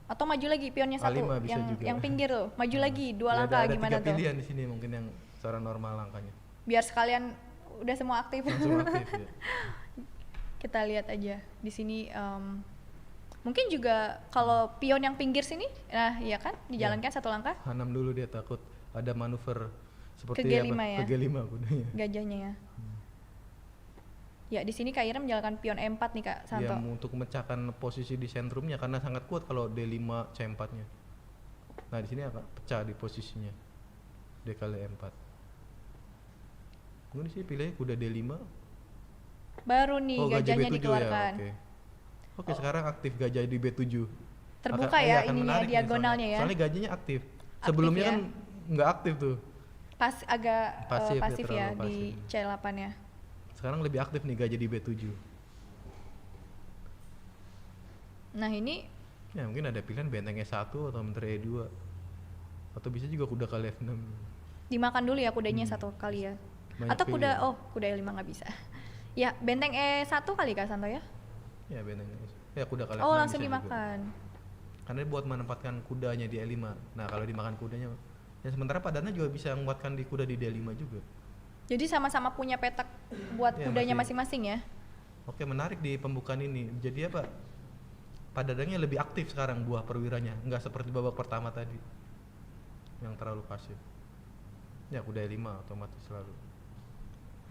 Atau maju lagi pionnya satu A5 bisa yang juga. yang pinggir tuh. Maju lagi 2 Ya, langkah ada gimana 3 tuh? pilihan di sini mungkin yang secara normal langkahnya. Biar sekalian udah semua aktif. Langsung aktif ya. Kita lihat aja di sini mungkin juga kalau pion yang pinggir sini nah iya kan dijalankan satu langkah Hanam dulu dia takut ada manuver seperti Ke G5 ya? Ke G5 kudanya. gajahnya ya. Ya di sini Kak Ira menjalankan pion E4 nih Kak Santo. Yang untuk memecahkan posisi di sentrumnya karena sangat kuat kalau D5 C4-nya. Nah, di sini agak pecah di posisinya. D kali E4. Mungkin sih pilihnya kuda D5. Baru nih Oh, gajah gajahnya B7 dikeluarkan. ya. Oke, sekarang aktif gajah di B7. Terbuka Akan- ya akan ininya menarik nih, diagonalnya ya. Soalnya gajahnya aktif. Aktif Sebelumnya ya. kan nggak aktif tuh. Pas agak Pasif ya, pasif ya terlalu di pasif. C8 ya. Sekarang lebih aktif nih gajah di B7. Nah ini Ya, mungkin ada pilihan benteng E1 atau menteri E2. Atau bisa juga kuda kali F6. dimakan dulu ya kudanya satu kali ya. Banyak Atau kuda pilihan. kuda E5 nggak bisa. Ya benteng E1 kali Kak Santo ya. Ya, benteng ya kuda kali Oh F6 langsung bisa juga. dimakan. Karena dia buat menempatkan kudanya di E5. Nah, kalau dimakan kudanya, ya sementara Padana juga bisa menguatkan di kuda di D5 juga. Jadi sama-sama punya petak buat Ya, kudanya masih- masing-masing ya. Oke, menarik di pembukaan ini. Jadi apa? Padadangnya lebih aktif sekarang buah perwiranya, nggak seperti babak pertama tadi yang terlalu pasif. Ya, kuda E5 otomatis selalu.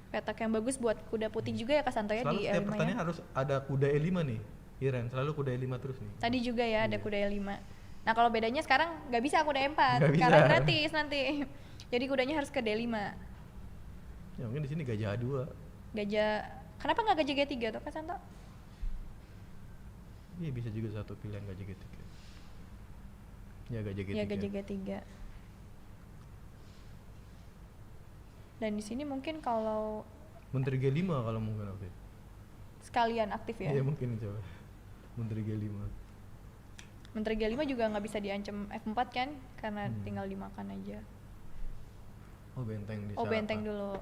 Petak yang bagus buat kuda putih juga ya Kak Santo ya Selalu di setiap E5 pertandingan ya. harus ada kuda E5 nih. Iren, selalu kuda E5 terus nih. Tadi juga ya ada Iya. kuda E5. Nah kalau bedanya sekarang nggak bisa kuda E4 Nggak bisa. karena gratis nanti. Jadi kudanya harus ke D5. Ya, mungkin di sini gajah A2. Gajah Kenapa nggak gajah G3 tuh Kak Santo? Iya bisa juga satu pilihan gajah G3. Ya gajah G3. Ya gajah G3. Dan di sini mungkin kalau Menteri G5 kalau mungkin oke. sekalian aktif ya. Iya mungkin coba. Menteri G5. Menteri G5 juga nggak bisa diancam F4 kan, karena tinggal dimakan aja. Oh benteng di Oh sana. benteng dulu.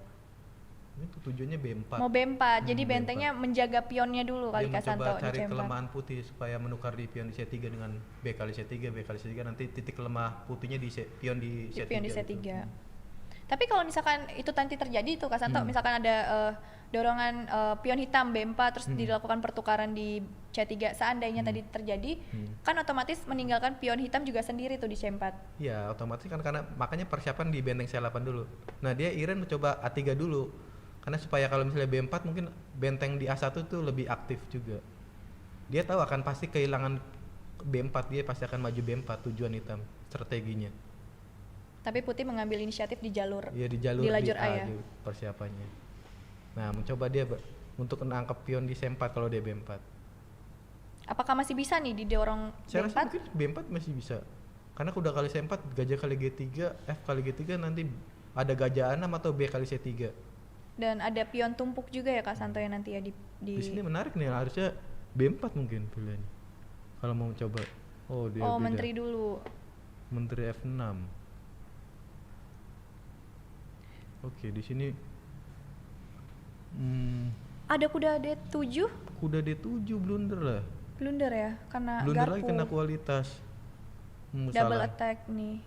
Ini tuh tujuannya B4. Mau B4, jadi B4. bentengnya menjaga pionnya dulu kali Dia Kak Santo mencoba di cari C4. kelemahan putih supaya menukar di pion di C3 dengan B kali C3, B kali C3 nanti titik lemah putihnya di pion di Di C3. pion di C3. gitu. Tapi kalau misalkan itu nanti terjadi tuh Kak Santo, misalkan ada dorongan pion hitam B4 terus dilakukan pertukaran di C3, seandainya tadi terjadi, kan otomatis meninggalkan pion hitam juga sendiri tuh di C4. Iya, otomatis kan karena makanya persiapan di benteng C8 dulu. Nah, dia Iren mencoba A3 dulu. Karena supaya kalau misalnya B4 mungkin benteng di A1 tuh lebih aktif juga. Dia tahu akan pasti kehilangan B4, dia pasti akan maju B4 tujuan hitam strateginya. Tapi Putih mengambil inisiatif di jalur Iya di jalur di lajur A A ya. di persiapannya. Nah, mencoba dia untuk menangkap pion di C4 kalau dia B4. Apakah masih bisa nih didorong Saya rasa B4? mungkin B4 masih bisa. Karena kuda kali C4, gajah kali G3, F kali G3 nanti ada gajah A6 atau B kali C3. Dan ada pion tumpuk juga ya Kak Santo ya nanti ya di Di sini menarik nih, harusnya B4 mungkin pilihannya. Kalau mau coba. Oh, dia Oh, beda. menteri dulu. Menteri F6. Oke, di sini Ada kuda D7, kuda D7 blunder lah. blunder ya karena Blunder garpu. lagi kena kualitas. Double Salah. attack nih.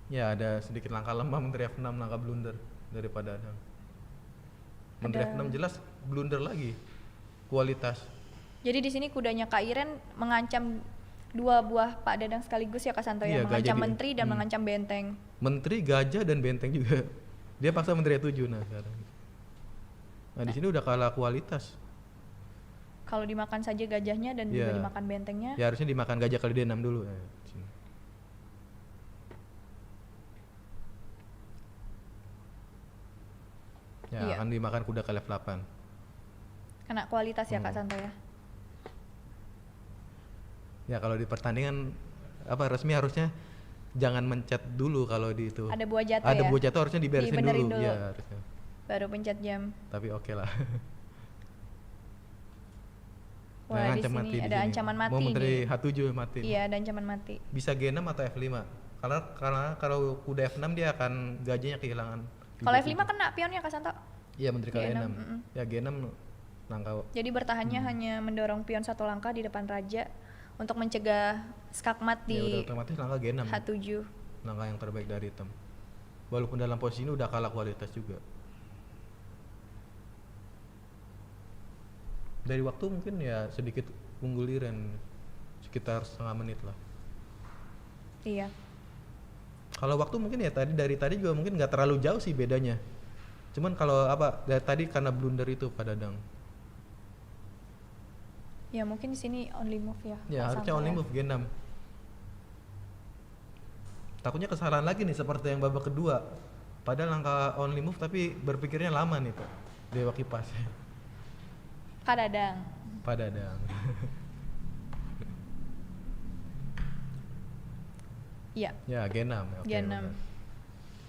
Ya, ada sedikit langkah lemah Menteri F6 langkah blunder daripada Adang. Menteri Ada- F6 jelas blunder lagi kualitas. Jadi di sini kudanya Kak Iren mengancam dua buah Pak Dadang sekaligus ya Kak Santo Iya, ya, mengancam gajah di- menteri dan mengancam benteng. Menteri, gajah dan benteng juga. Dia paksa Menteri E7 nah sekarang. Nah, di sini udah kalah kualitas. Kalau dimakan saja gajahnya dan juga Iya. dimakan bentengnya. Ya harusnya dimakan gajah kali D6 dulu. Sini. Ya, Iya. akan dimakan kuda kali F8. Kena kualitas ya Kak Santo ya. Ya, kalau di pertandingan apa resmi harusnya jangan mencet dulu kalau di itu. Ada buah jatuh Ada ya. buah jatuh harusnya diberesin Dibenerin dulu. dulu. Ya, harusnya. Baru pencet jam. Tapi oke lah. Wah, Nah, di ancam sini mati di ada sini. ancaman mati Mau Menteri nih. H7 mati. Iya, ada ancaman mati. Bisa G6 atau F5. Karena kalau kuda F6 dia akan gajahnya kehilangan. Kalau F5 kena pionnya Kak Santo. Iya, Menteri kali G6, E6. Ya G6 langkah. Jadi bertahannya hanya mendorong pion satu langkah di depan raja untuk mencegah skakmat Ya udah di otomatis langkah G6. H7. Langkah yang terbaik dari hitam. Walaupun dalam posisi ini udah kalah kualitas juga. Dari waktu mungkin ya sedikit unggul Iren sekitar setengah menit lah. Iya. Kalau waktu mungkin ya dari tadi juga mungkin nggak terlalu jauh sih bedanya. Cuman kalau apa dari tadi karena blunder itu Pak Dadang. Ya mungkin di sini only move ya. Ya Kak harusnya Santo only ya. move G6. Takutnya kesalahan lagi nih seperti yang babak kedua. Padahal langkah only move tapi berpikirnya lama nih Pak. Dewa Kipas. Kak Dadang. Pak Dadang. Iya, Ya G6 ya, oke, G6. benar.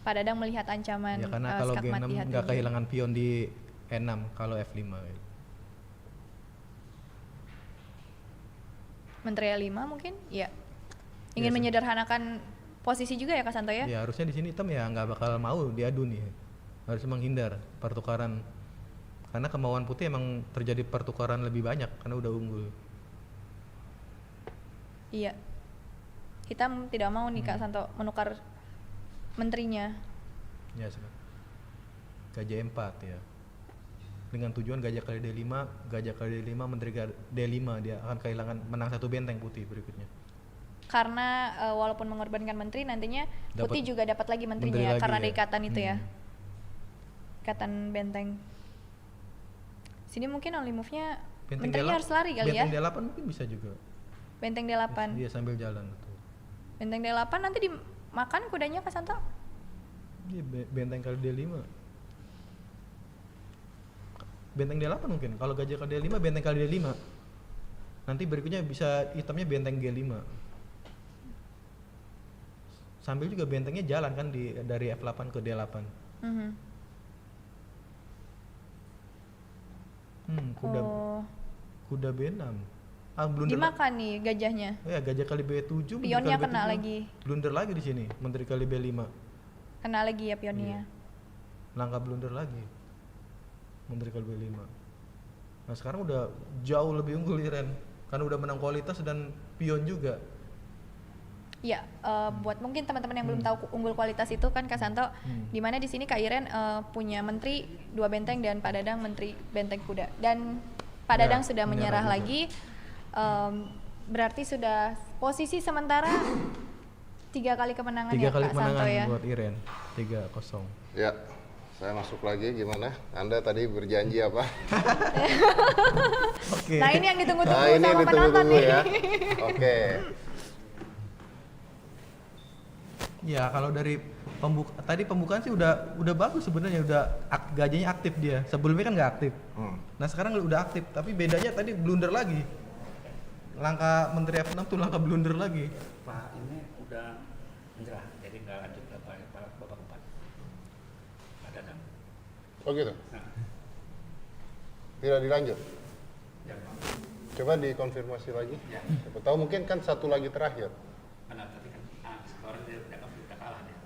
Pak Dadang melihat ancaman Ya karena kalau skakmat G6 di nggak H7. kehilangan pion di E6 kalau F5 gitu. Menteri A5 mungkin? Ya. Ingin Iya sih. menyederhanakan posisi juga ya Kak Santo ya? Ya harusnya di sini hitam ya nggak bakal mau diadu nih. Harus menghindar pertukaran. Karena kemauan putih emang terjadi pertukaran lebih banyak karena udah unggul. Iya. Hitam tidak mau nih Kak Santo menukar menterinya. Ya sudah. Gajah E4 ya. Dengan tujuan gajah kali D5, gajah kali D5, menteri D5 dia akan kehilangan menang satu benteng putih berikutnya. Karena walaupun mengorbankan menteri nantinya Dapat putih juga dapat lagi menterinya menteri ya, lagi karena ada ya. ikatan itu ya. Ikatan benteng. Sini mungkin only move-nya menterinya harus lari kali ya. Benteng D8 mungkin bisa juga. Benteng D8. Dia sambil jalan tuh. Benteng D8 nanti dimakan kudanya Kak Santo. Iya benteng kali D5. benteng D8 mungkin. Kalau gajah kali D5 benteng kali D5. Nanti berikutnya bisa itemnya benteng G5. Sambil juga bentengnya jalan kan dari F8 ke D8. Kuda B6. Blunder. Dimakan nih gajahnya. Ya, gajah kali B7. Pionnya kali kena B7. lagi. Blunder lagi di sini. Menteri kali B5. Kena lagi ya pionnya. Langkah blunder lagi. Menteri kali B5. Nah sekarang udah jauh lebih unggul Iren. Karena udah menang kualitas dan pion juga. Ya, buat mungkin teman-teman yang belum tahu unggul kualitas itu kan Kak Santo, di mana di sini Kak Iren punya menteri 2 benteng dan Pak Dadang menteri benteng kuda. Dan Pak Ya, Dadang sudah menyerah juga. lagi, berarti sudah posisi sementara 3 kali kemenangan 3 ya kali Kak Santo kemenangan ya. buat Iren. 3-0. Ya, saya masuk lagi gimana? Anda tadi berjanji apa? Oke. Nah ini yang ditunggu-tunggu Nah, ini sama penonton ditunggu-tunggu nih. ya. Oke. Ya kalau dari pembukaan sih udah bagus sebenarnya, gajahnya aktif dia. Sebelumnya kan nggak aktif. Nah sekarang udah aktif, tapi bedanya tadi blunder lagi. Langkah Menteri F6 tuh langkah blunder lagi. Pak ini udah menyerah, jadi nggak lanjut ke babak 4. Pak Dadang. Oh gitu. Nah, Tidak dilanjut. ya Pak. Coba dikonfirmasi lagi. Ya. Siapa tahu mungkin kan satu lagi terakhir. Karena tadi kan skornya dia udah kalah dia.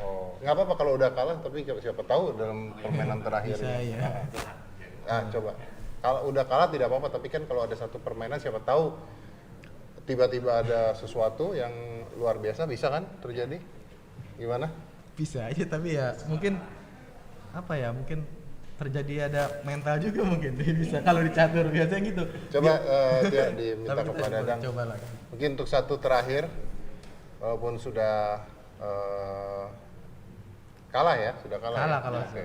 Oh, nggak apa-apa kalau udah kalah, tapi siapa tahu dalam permainan terakhir. Bisa ya. Coba. Kalau udah kalah tidak apa-apa, tapi kan kalau ada satu permainan siapa tahu tiba-tiba ada sesuatu yang luar biasa, bisa kan terjadi? Gimana? Bisa aja tapi ya mungkin apa ya, mungkin terjadi ada mental juga mungkin bisa kalau di catur biasanya gitu. Coba dia diminta Tapi kita kepada Dadang. coba lagi. Mungkin untuk satu terakhir, walaupun sudah kalah ya, sudah kalah. Kalah ya? kalau Oke.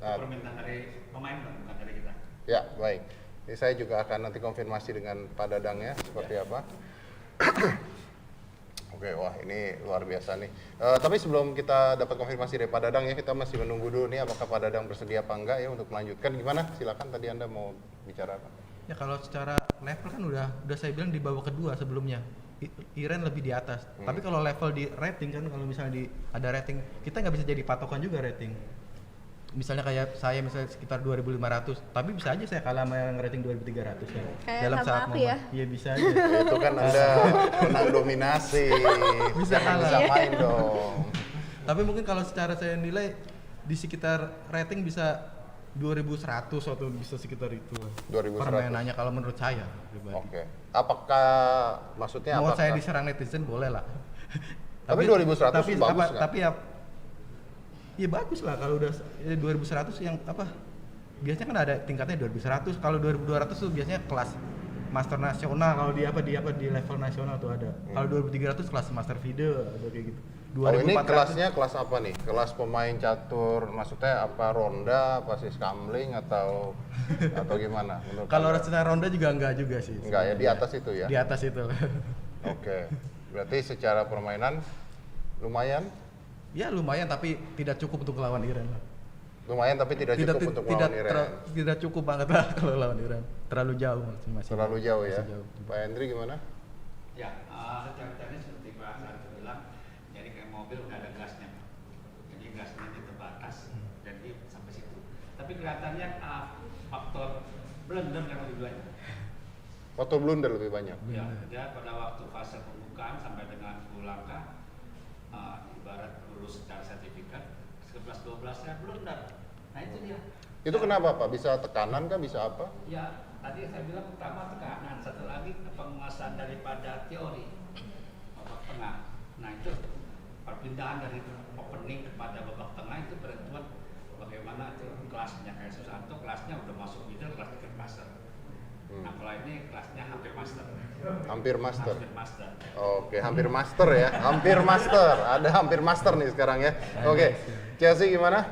Nah, Permintaan dari pemain bukan dari kita. Ya, baik. Jadi saya juga akan nanti konfirmasi dengan Pak Dadang ya, seperti apa. Oke, wah ini luar biasa nih. Tapi sebelum kita dapat konfirmasi dari Pak Dadang ya, kita masih menunggu dulu nih apakah Pak Dadang bersedia apa enggak ya untuk melanjutkan. Gimana? Silakan tadi Anda mau bicara apa? ya kalau secara level kan udah saya bilang di babak kedua sebelumnya. Iren lebih di atas. Tapi kalau level di rating kan, kalau misalnya ada rating, kita nggak bisa jadi patokan juga rating. Misalnya kayak saya misalnya sekitar 2.500, tapi bisa aja saya kalah sama yang rating 2.300 ya. Kayak Dalam sama saat aku momen. ya. Iya bisa aja. Itu kan Anda menang dominasi. Bisa Jangan kalah. disamain dong. Tapi mungkin kalau secara saya nilai di sekitar rating bisa 2.100 atau bisa sekitar itu. 2.100. Permainannya kalau menurut saya pribadi. Oke. Apakah maksudnya Mau apakah? saya diserang netizen boleh lah. Tapi 2.100 tapi bagus nggak? tapi ya ya bagus lah kalau udah 2.100 yang apa? Biasanya kan ada tingkatnya 2.100. Kalau 2.200 tuh biasanya kelas master nasional, kalau di level nasional tuh ada. Kalau 2.300 kelas master video atau kayak gitu. Oh ini 2.400 kelasnya kelas apa nih? Kelas pemain catur, maksudnya apa ronda, apa siskamling atau gimana? Menurut kalau Anda? secara ronda juga enggak juga sih. Enggak ya, di atas itu ya? Di atas itu. Oke, berarti secara permainan lumayan? Ya lumayan tapi tidak cukup untuk lawan Iran lah. Lumayan tapi tidak cukup untuk melawan Iren. Tidak cukup banget lah kalau lawan Iran. Terlalu jauh masih. Terlalu jauh ya? masih jauh. Pak Hendri gimana? Ya, secara teknis seperti Pak Sarto bilang, jadi kayak mobil udah ada gasnya, jadi gasnya itu terbatas, jadi sampai situ. Tapi kelihatannya faktor blunder yang lebih banyak. Foto blunder lebih banyak. Ya, dia pada waktu fase pembukaan sampai dengan 10 langkah, ibarat lulus secara sertifikat, 11-12 nya blunder. Nah itu dia. Itu kenapa Pak? Bisa tekanan kah? Bisa apa? Ya, tadi saya bilang pertama tekanan, satu lagi penguasaan daripada teori babak tengah. Nah itu perpindahan dari opening kepada babak tengah itu berhentuan bagaimana itu kelasnya. Kayak Susanto kelasnya udah masuk middle, kelas master. Nah kalau ini kelasnya hampir master. Hampir master. Hampir master. Oke, hampir master ya. Hampir master. Ada hampir master nih sekarang ya. Oke, Chelsea gimana?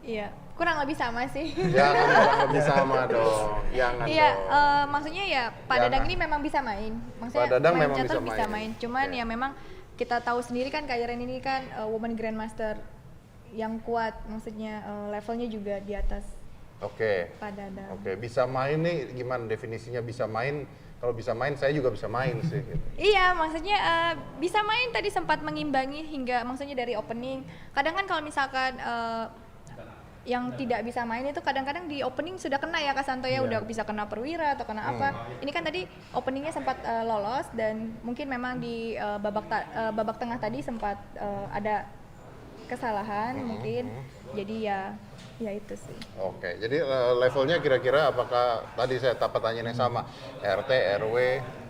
Iya, kurang lebih sama sih. Jangan kurang lebih sama dong. Jangan Iya, dong. maksudnya ya Pak Jangan. Dadang ini memang bisa main. Maksudnya Pak Dadang main memang catur bisa main. Cuman Oke. ya memang kita tahu sendiri kan Kak Iren ini kan woman grandmaster yang kuat, maksudnya levelnya juga di atas Oke. Pak Dadang. Oke, bisa main nih gimana definisinya bisa main? Kalau bisa main saya juga bisa main sih. Gitu. Iya, maksudnya bisa main tadi sempat mengimbangi hingga maksudnya dari opening. Kadang kan kalau misalkan yang tidak bisa main itu kadang-kadang di opening sudah kena ya Kak Santo ya, udah bisa kena perwira atau kena apa. Ini kan tadi openingnya sempat lolos dan mungkin memang di babak tengah tadi sempat ada kesalahan mungkin. Jadi ya itu sih. Oke, jadi levelnya kira-kira apakah tadi saya pertanyaan yang sama RT, RW?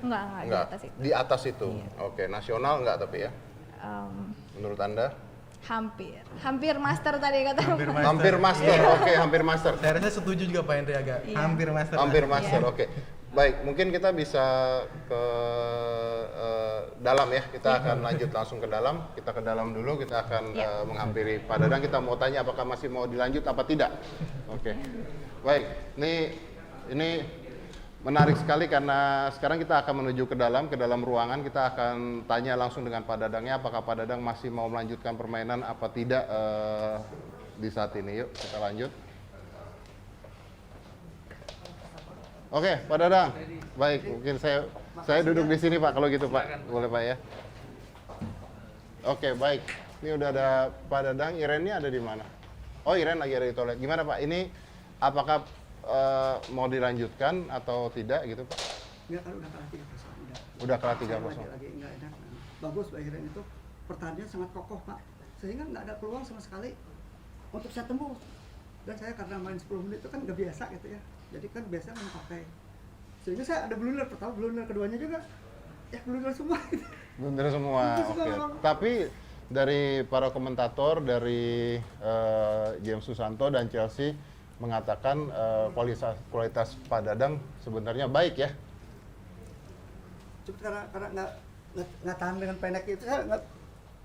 Enggak di atas itu. Di atas itu. Iya. Oke, nasional enggak tapi ya? Menurut Anda? Hampir master tadi kata. Hampir master. Oke, hampir master. Saya rasa setuju juga Pak Hendri agak Iya. hampir master. Hampir lah. master. Iya. Oke. Baik, mungkin kita bisa ke dalam ya. Kita akan lanjut langsung ke dalam. Kita ke dalam dulu. Kita akan menghampiri Pak Dadang. Kita mau tanya apakah masih mau dilanjut apa tidak. Oke. Baik. Ini menarik sekali karena sekarang kita akan menuju ke dalam ruangan. Kita akan tanya langsung dengan Pak Dadangnya apakah Pak Dadang masih mau melanjutkan permainan apa tidak di saat ini. Yuk kita lanjut. Oke, Pak Dadang. Baik, mungkin saya duduk di sini Pak kalau gitu Pak. Boleh Pak ya. Oke, baik. Ini udah ada Pak Dadang. Irennya ada di mana? Oh, Iren lagi ada di toilet. Gimana Pak? Ini apakah mau dilanjutkan atau tidak gitu Pak? Enggak, kan udah kalah 3-0. Udah kalah 3-0. Lagi enggak enak. Bagus Pak Iren itu pertandingan sangat kokoh Pak. Sehingga nggak ada peluang sama sekali untuk saya tembus. Dan saya karena main 10 menit itu kan nggak biasa gitu ya. Jadi kan biasa main pakai. Sehingga saya ada blunder pertama, blunder keduanya juga. Ya blunder semua. Blunder semua. Blunder semua Oke. memang. Tapi dari para komentator dari James Susanto dan Chelsea mengatakan kualitas Pak Dadang sebenarnya baik ya. Cuma karena nggak tahan dengan pendek itu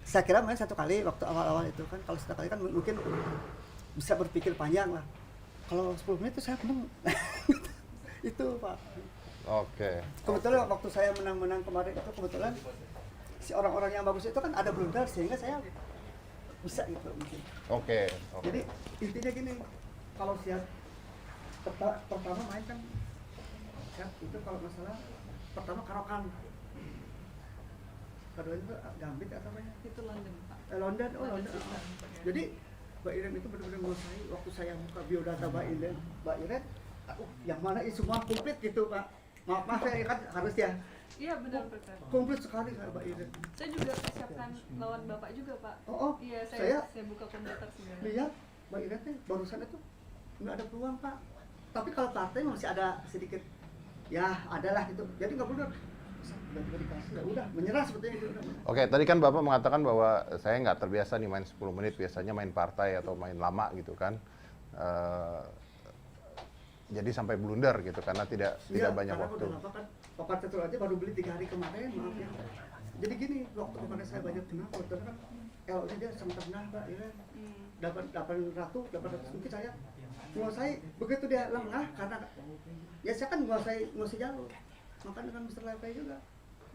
saya kira main satu kali waktu awal-awal itu kan, kalau satu kali kan mungkin bisa berpikir panjang lah. Kalau 10 menit itu saya menang. Itu Pak. Oke. Kebetulan waktu saya menang kemarin itu kebetulan si orang-orang yang bagus itu kan ada blunder sehingga saya bisa gitu mungkin. Oke. Jadi intinya gini, kalau siap pertama main kan siap itu kalau masalah pertama karokan. Kedua itu gambit atau apa ya? Itu London, Pak. London. Jadi Mbak Iren itu benar-benar menguasai. Waktu saya buka biodata Mbak Iren, yang mana ini semua komplit gitu Pak. Maaf saya kan harus ya. Iya benar. Komplit sekali Mbak Iren. Saya juga persiapkan lawan Bapak juga, Pak. Oh, Iya, saya saya buka komputer segala. lihat Mbak Iren teh barusan itu nggak ada peluang Pak. Tapi kalau partai masih ada sedikit, ya adalah gitu. Jadi nggak benar. Udah dikasih, udah menyerah sepertinya itu. Oke, tadi kan Bapak mengatakan bahwa saya nggak terbiasa nih main 10 menit, biasanya main partai atau main lama gitu kan. Jadi sampai blunder gitu karena tidak banyak karena waktu. udah lama kan, Bapak Tetur aja baru beli 3 hari kemarin, maaf ya. Jadi gini, waktu kemarin saya banyak tenang, waktu kan LOD dia sangat tenang Mbak Iren. Dapat 800 mungkin saya menguasai, begitu dia lengah karena ya saya kan menguasai jalur. Makan dengan Mr. Lepe juga.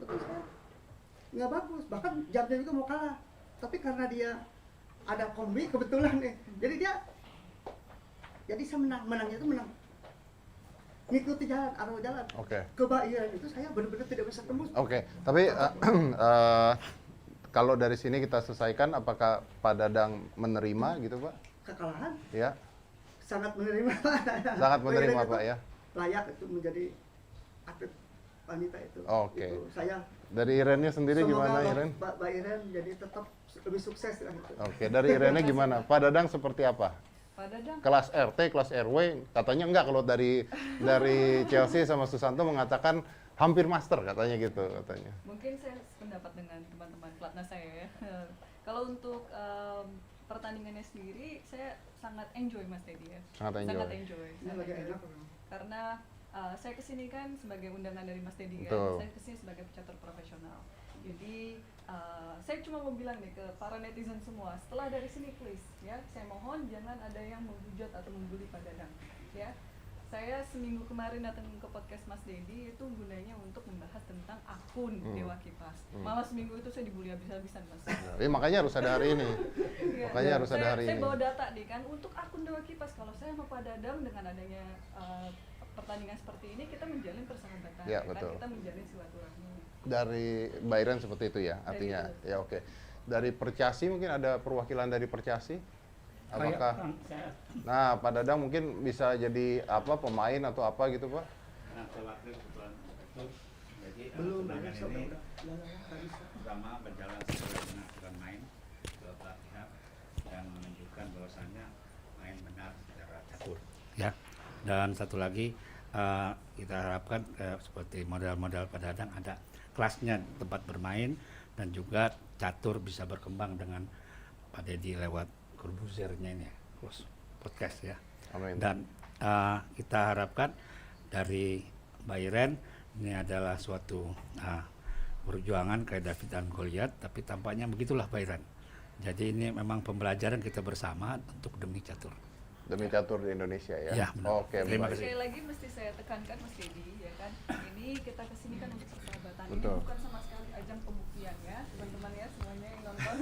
Betul saya. Nggak bagus, bahkan jamnya juga mau kalah. Tapi karena dia ada kombi kebetulan nih. Jadi saya menangnya itu menang. Ngikuti jalan, arah jalan. Oke. Kebaikan itu saya benar-benar tidak bisa tembus. Oke, tapi kalau dari sini kita selesaikan, apakah Pak Dadang menerima gitu Pak? Kekalahan Ya, sangat menerima. sangat menerima Mbak Iren Pak itu ya. layak itu menjadi atlet wanita itu. Oke. Itu saya Dari Irennya sendiri gimana semoga Iren? Mbak Iren jadi tetap lebih sukses lah gitu. Oke, dari Irennya gimana? Pak Dadang seperti apa? Pak Dadang, Kelas RT, kelas RW, katanya enggak kalau dari Chelsea sama Susanto mengatakan hampir master katanya gitu katanya. mungkin saya sependapat dengan teman-teman pelatnas saya ya. Kalau untuk pertandingannya sendiri, saya sangat enjoy Mas Teddy ya. Sangat enjoy. Ini lagi enak. Karena saya kesini kan sebagai undangan dari Mas Teddy Betul. kan, saya kesini sebagai pecatur profesional. Jadi saya cuma mau bilang nih ke para netizen semua, setelah dari sini please ya, saya mohon jangan ada yang menghujat atau membuli Pak Dadang ya. saya seminggu kemarin datang ke podcast Mas Dedi itu gunanya untuk membahas tentang akun Dewa Kipas. Malah seminggu itu saya dibully habis-habisan Mas. Jadi makanya harus ada hari ini. Iya. Makanya harus ada hari Saya ini. bawa data nih kan untuk akun Dewa Kipas. Kalau saya sama Pak Dadang dengan adanya pertandingan seperti ini kita menjalin persahabatan, Ya, kan? betul. Kita menjalin silaturahmi. Dari Bayern seperti itu ya, artinya. Ya oke. Dari Percasi mungkin ada perwakilan dari Percasi? Apakah? Nah, Pak Dadang mungkin bisa jadi apa pemain atau apa gitu, Pak? Nah, waktu kebetulan itu jadi Belum, turnamen besok ini udah bisa. pertama berjalan sesuai dengan aturan main kedua belah pihak dan menunjukkan bahwasannya main benar secara catur. Ya. Dan satu lagi kita harapkan seperti modal-modal Pak Dadang ada kelasnya tempat bermain dan juga catur bisa berkembang dengan Pak Dedi lewat Kurbuzernya ini ya, podcast ya. Amin. Dan kita harapkan dari Bayern ini adalah suatu perjuangan kayak David dan Goliat, tapi tampaknya begitulah Bayern. Jadi ini memang pembelajaran kita bersama untuk demi catur. Demi catur di Indonesia ya. Ya, benar. Oke, Terima baik. kasih. Sekali lagi mesti saya tekankan Mas Dedi ya kan, ini kita kesini kan untuk persahabatan. Betul. Ini bukan sama sekali ajang pembuktian ya teman-teman ya semuanya yang nonton.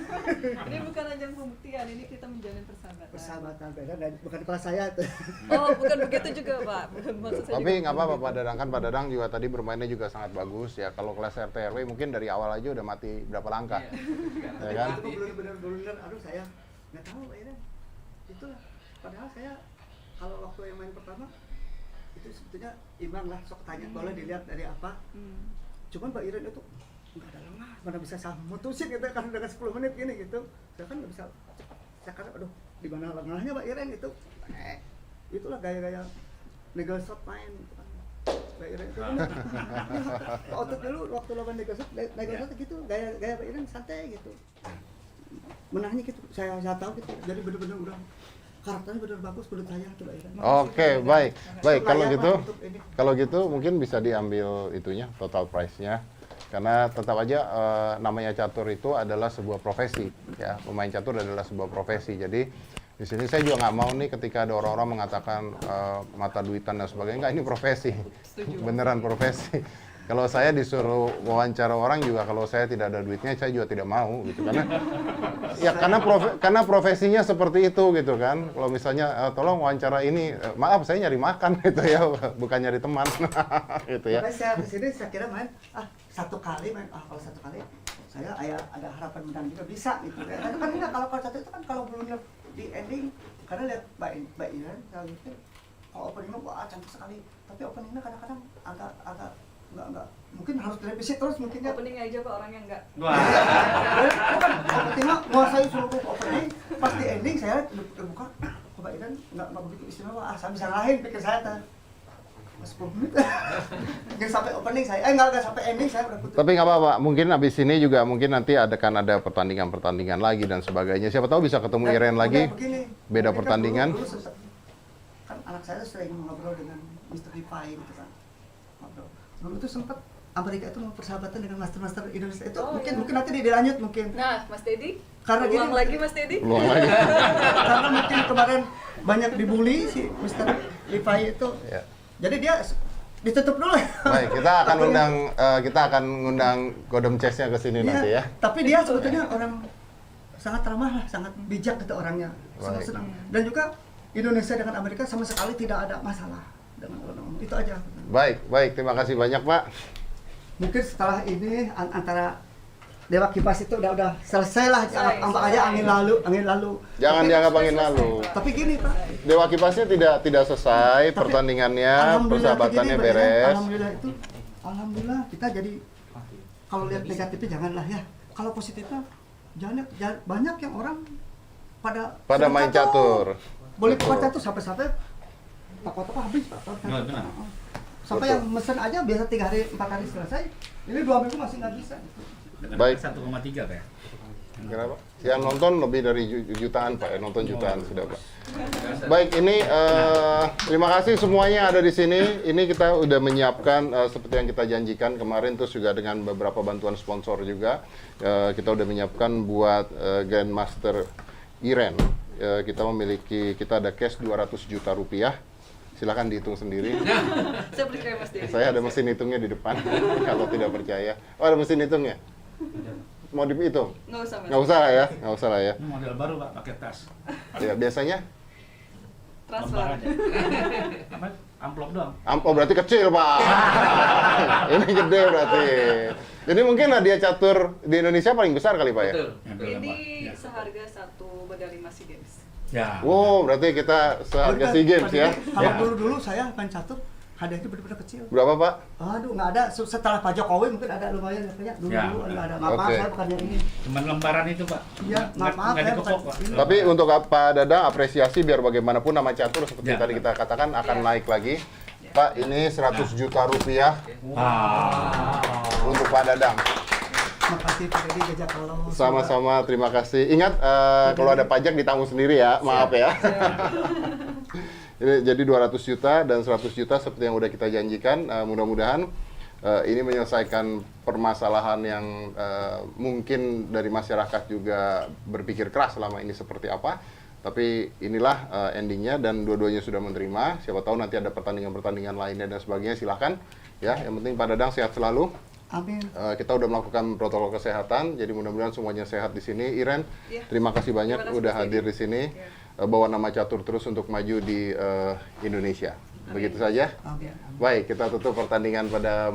Ini bukan ajang pembuktian, ini kita menjalin persahabatan. Persahabatan beda dan bukan kelas saya tuh. Oh bukan begitu juga Pak, maksud saya Tapi juga nggak apa-apa Pak Dadang, kan Pak Dadang juga tadi bermainnya juga sangat bagus ya. Kalau kelas RT RW mungkin dari awal aja udah mati berapa langkah, ya kan? Itu benar-benar aduh saya nggak tahu akhirnya itulah. Padahal saya kalau waktu yang main pertama itu sebetulnya imbang lah, sok tanya boleh dilihat dari apa. Cuman Mbak Iren itu nggak ada lengah, mana bisa saya mutusin gitu kan dengan 10 menit gini gitu. Saya kan nggak bisa cepat. Saya kata aduh di mana lengahnya Mbak Iren itu. Itulah gaya-gaya legal shot main gitu kan. Mbak Iren itu bener. Otot dulu waktu lawan legal shot gitu, gaya Mbak Iren santai gitu. Menangnya gitu, saya tahu gitu. Jadi bener-bener udah karakternya bener bagus menurut saya tuh Mbak Iren. Oke, baik. Baik, kalau Layak gitu lah untuk ini. kalau gitu mungkin bisa diambil itunya, total price-nya. Karena tetap aja namanya catur itu adalah sebuah profesi ya. Pemain catur adalah sebuah profesi. Jadi di sini saya juga nggak mau nih ketika ada orang-orang mengatakan mata duitan dan sebagainya. Enggak, ini profesi. Beneran profesi. Kalau saya disuruh wawancara orang juga, kalau saya tidak ada duitnya, saya juga tidak mau gitu. Karena ya karena profesinya seperti itu gitu kan. Kalau misalnya tolong wawancara ini, maaf saya nyari makan gitu ya, bukan nyari teman gitu ya. Makanya saya kesini saya kira main satu kali main kalau satu kali saya ada harapan menang juga bisa gitu. Kan enggak kalau satu itu kan kalau belum di ending karena lihat Mbak Iren kalau gitu kalau openingnya wah cantik sekali. Tapi openingnya kadang-kadang agak enggak mungkin harus direvisi terus mungkin ya. opening aja Pak orangnya enggak. Bukan openingnya menguasai seluruh opening pas di ending saya buka Mbak Iren enggak begitu istimewa. Saya bisa ngalahin pikir saya tuh 10 menit. Nggak sampai opening saya, nggak sampai ending saya udah putus. Tapi nggak apa-apa, mungkin habis ini juga mungkin nanti ada pertandingan-pertandingan lagi dan sebagainya. Siapa tahu bisa ketemu Iren lagi, beda pertandingan. Dulu kan anak saya sering ngobrol dengan Mr. Levi gitu kan. Ngobrol. Dulu tuh sempat Amerika itu mau persahabatan dengan master Indonesia itu mungkin nanti dilanjut mungkin. Nah, Mas Dedi, Karena ulang gini, lagi Mas Dedi. Belum lagi. Karena mungkin kemarin banyak dibully si Mr. Levi itu. Ya. Jadi dia ditutup dulu. Baik, kita akan ngundang Godem Chess-nya ke sini nanti ya. Tapi dia sebetulnya orang sangat ramah lah, sangat bijak gitu orangnya. Baik. Senang. Dan juga Indonesia dengan Amerika sama sekali tidak ada masalah dengan orang. Itu aja. Baik, terima kasih banyak Pak. Mungkin setelah ini antara Dewa Kipas itu udah selesai lah, anggap aja angin lalu. Jangan dianggap angin lalu. Tapi gini Pak, Dewa Kipasnya tidak selesai, Tapi pertandingannya, alhamdulillah persahabatannya begini, Mbak, ya. beres. Alhamdulillah kita jadi kalau lihat negatifnya janganlah ya. Kalau positifnya jangan banyak yang orang pada main catur. Boleh keluar catur sampai toko-toko habis Pak. Benar. Sampai yang mesen aja biasa 3 hari 4 hari selesai. Ini 2 minggu masih nggak bisa. Baik. 1,3 Pak ya. Kenapa? Yang nonton lebih dari jutaan Pak, ya nonton jutaan sudah Pak. Baik, ini terima kasih semuanya ada di sini. Ini kita udah menyiapkan seperti yang kita janjikan kemarin, terus juga dengan beberapa bantuan sponsor juga. Kita udah menyiapkan buat Grandmaster Iren. Kita ada cash 200 juta rupiah. Silakan dihitung sendiri. Saya percaya Mas Dedi. Saya ada mesin hitungnya di depan. Kalau tidak percaya. Oh, ada mesin hitungnya. Mau dihitung? Nggak usah Mas. Nggak usah lah ya, nggak usah lah ya. Ini model baru Pak, pakai tas. Ya, biasanya Transfer. Lembar aja. Apa? Amplop doang. oh berarti kecil Pak. Ini gede berarti. Jadi mungkin hadiah catur di Indonesia paling besar kali Pak ya? Yang dalam, Pak. Ini Ya. seharga satu medali SEA Games. Ya. Wow, berarti kita seharga SEA Games ya? Kalau Ya. dulu saya main catur, hadiahnya benar-benar kecil. Berapa Pak? Aduh, nggak ada. Setelah Pak Jokowi mungkin ada lumayan katanya. Dulu Ya. nggak ada. Maaf, Oke. saya bukan yang ini. Cuman lembaran itu Pak. Iya, maaf, Nggak saya dikepok, bukan Pak. ini. Tapi untuk Pak Dadang apresiasi biar bagaimanapun nama catur seperti Ya. tadi kita katakan akan Ya. naik lagi. Pak, ini 100 juta rupiah untuk Pak Dadang. Makasih Pak Dedi, jajak kalau. Sama-sama, terima kasih. Ingat, kalau ada pajak ditanggung sendiri ya, maaf ya. Ini jadi 200 juta dan 100 juta seperti yang udah kita janjikan. Mudah-mudahan ini menyelesaikan permasalahan yang mungkin dari masyarakat juga berpikir keras selama ini seperti apa. Tapi inilah endingnya dan dua-duanya sudah menerima. Siapa tahu nanti ada pertandingan-pertandingan lainnya dan sebagainya, silahkan. Ya, yang penting Pak Dadang sehat selalu. Amin. Kita udah melakukan protokol kesehatan, jadi mudah-mudahan semuanya sehat di sini. Iren, Iya. terima kasih banyak Terima kasih, udah Mas hadir Dedi. di sini, Iya. bawa nama catur terus untuk maju di Indonesia. Begitu saja. Amin. Baik, kita tutup pertandingan pada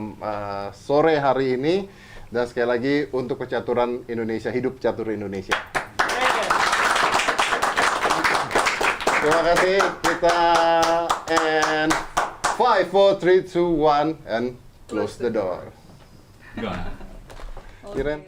sore hari ini dan sekali lagi untuk kecaturan Indonesia, hidup catur Indonesia. Terima kasih. Kita and 5, 4, 3, 2, 1 and close the door. Enggak. Oke. Iren.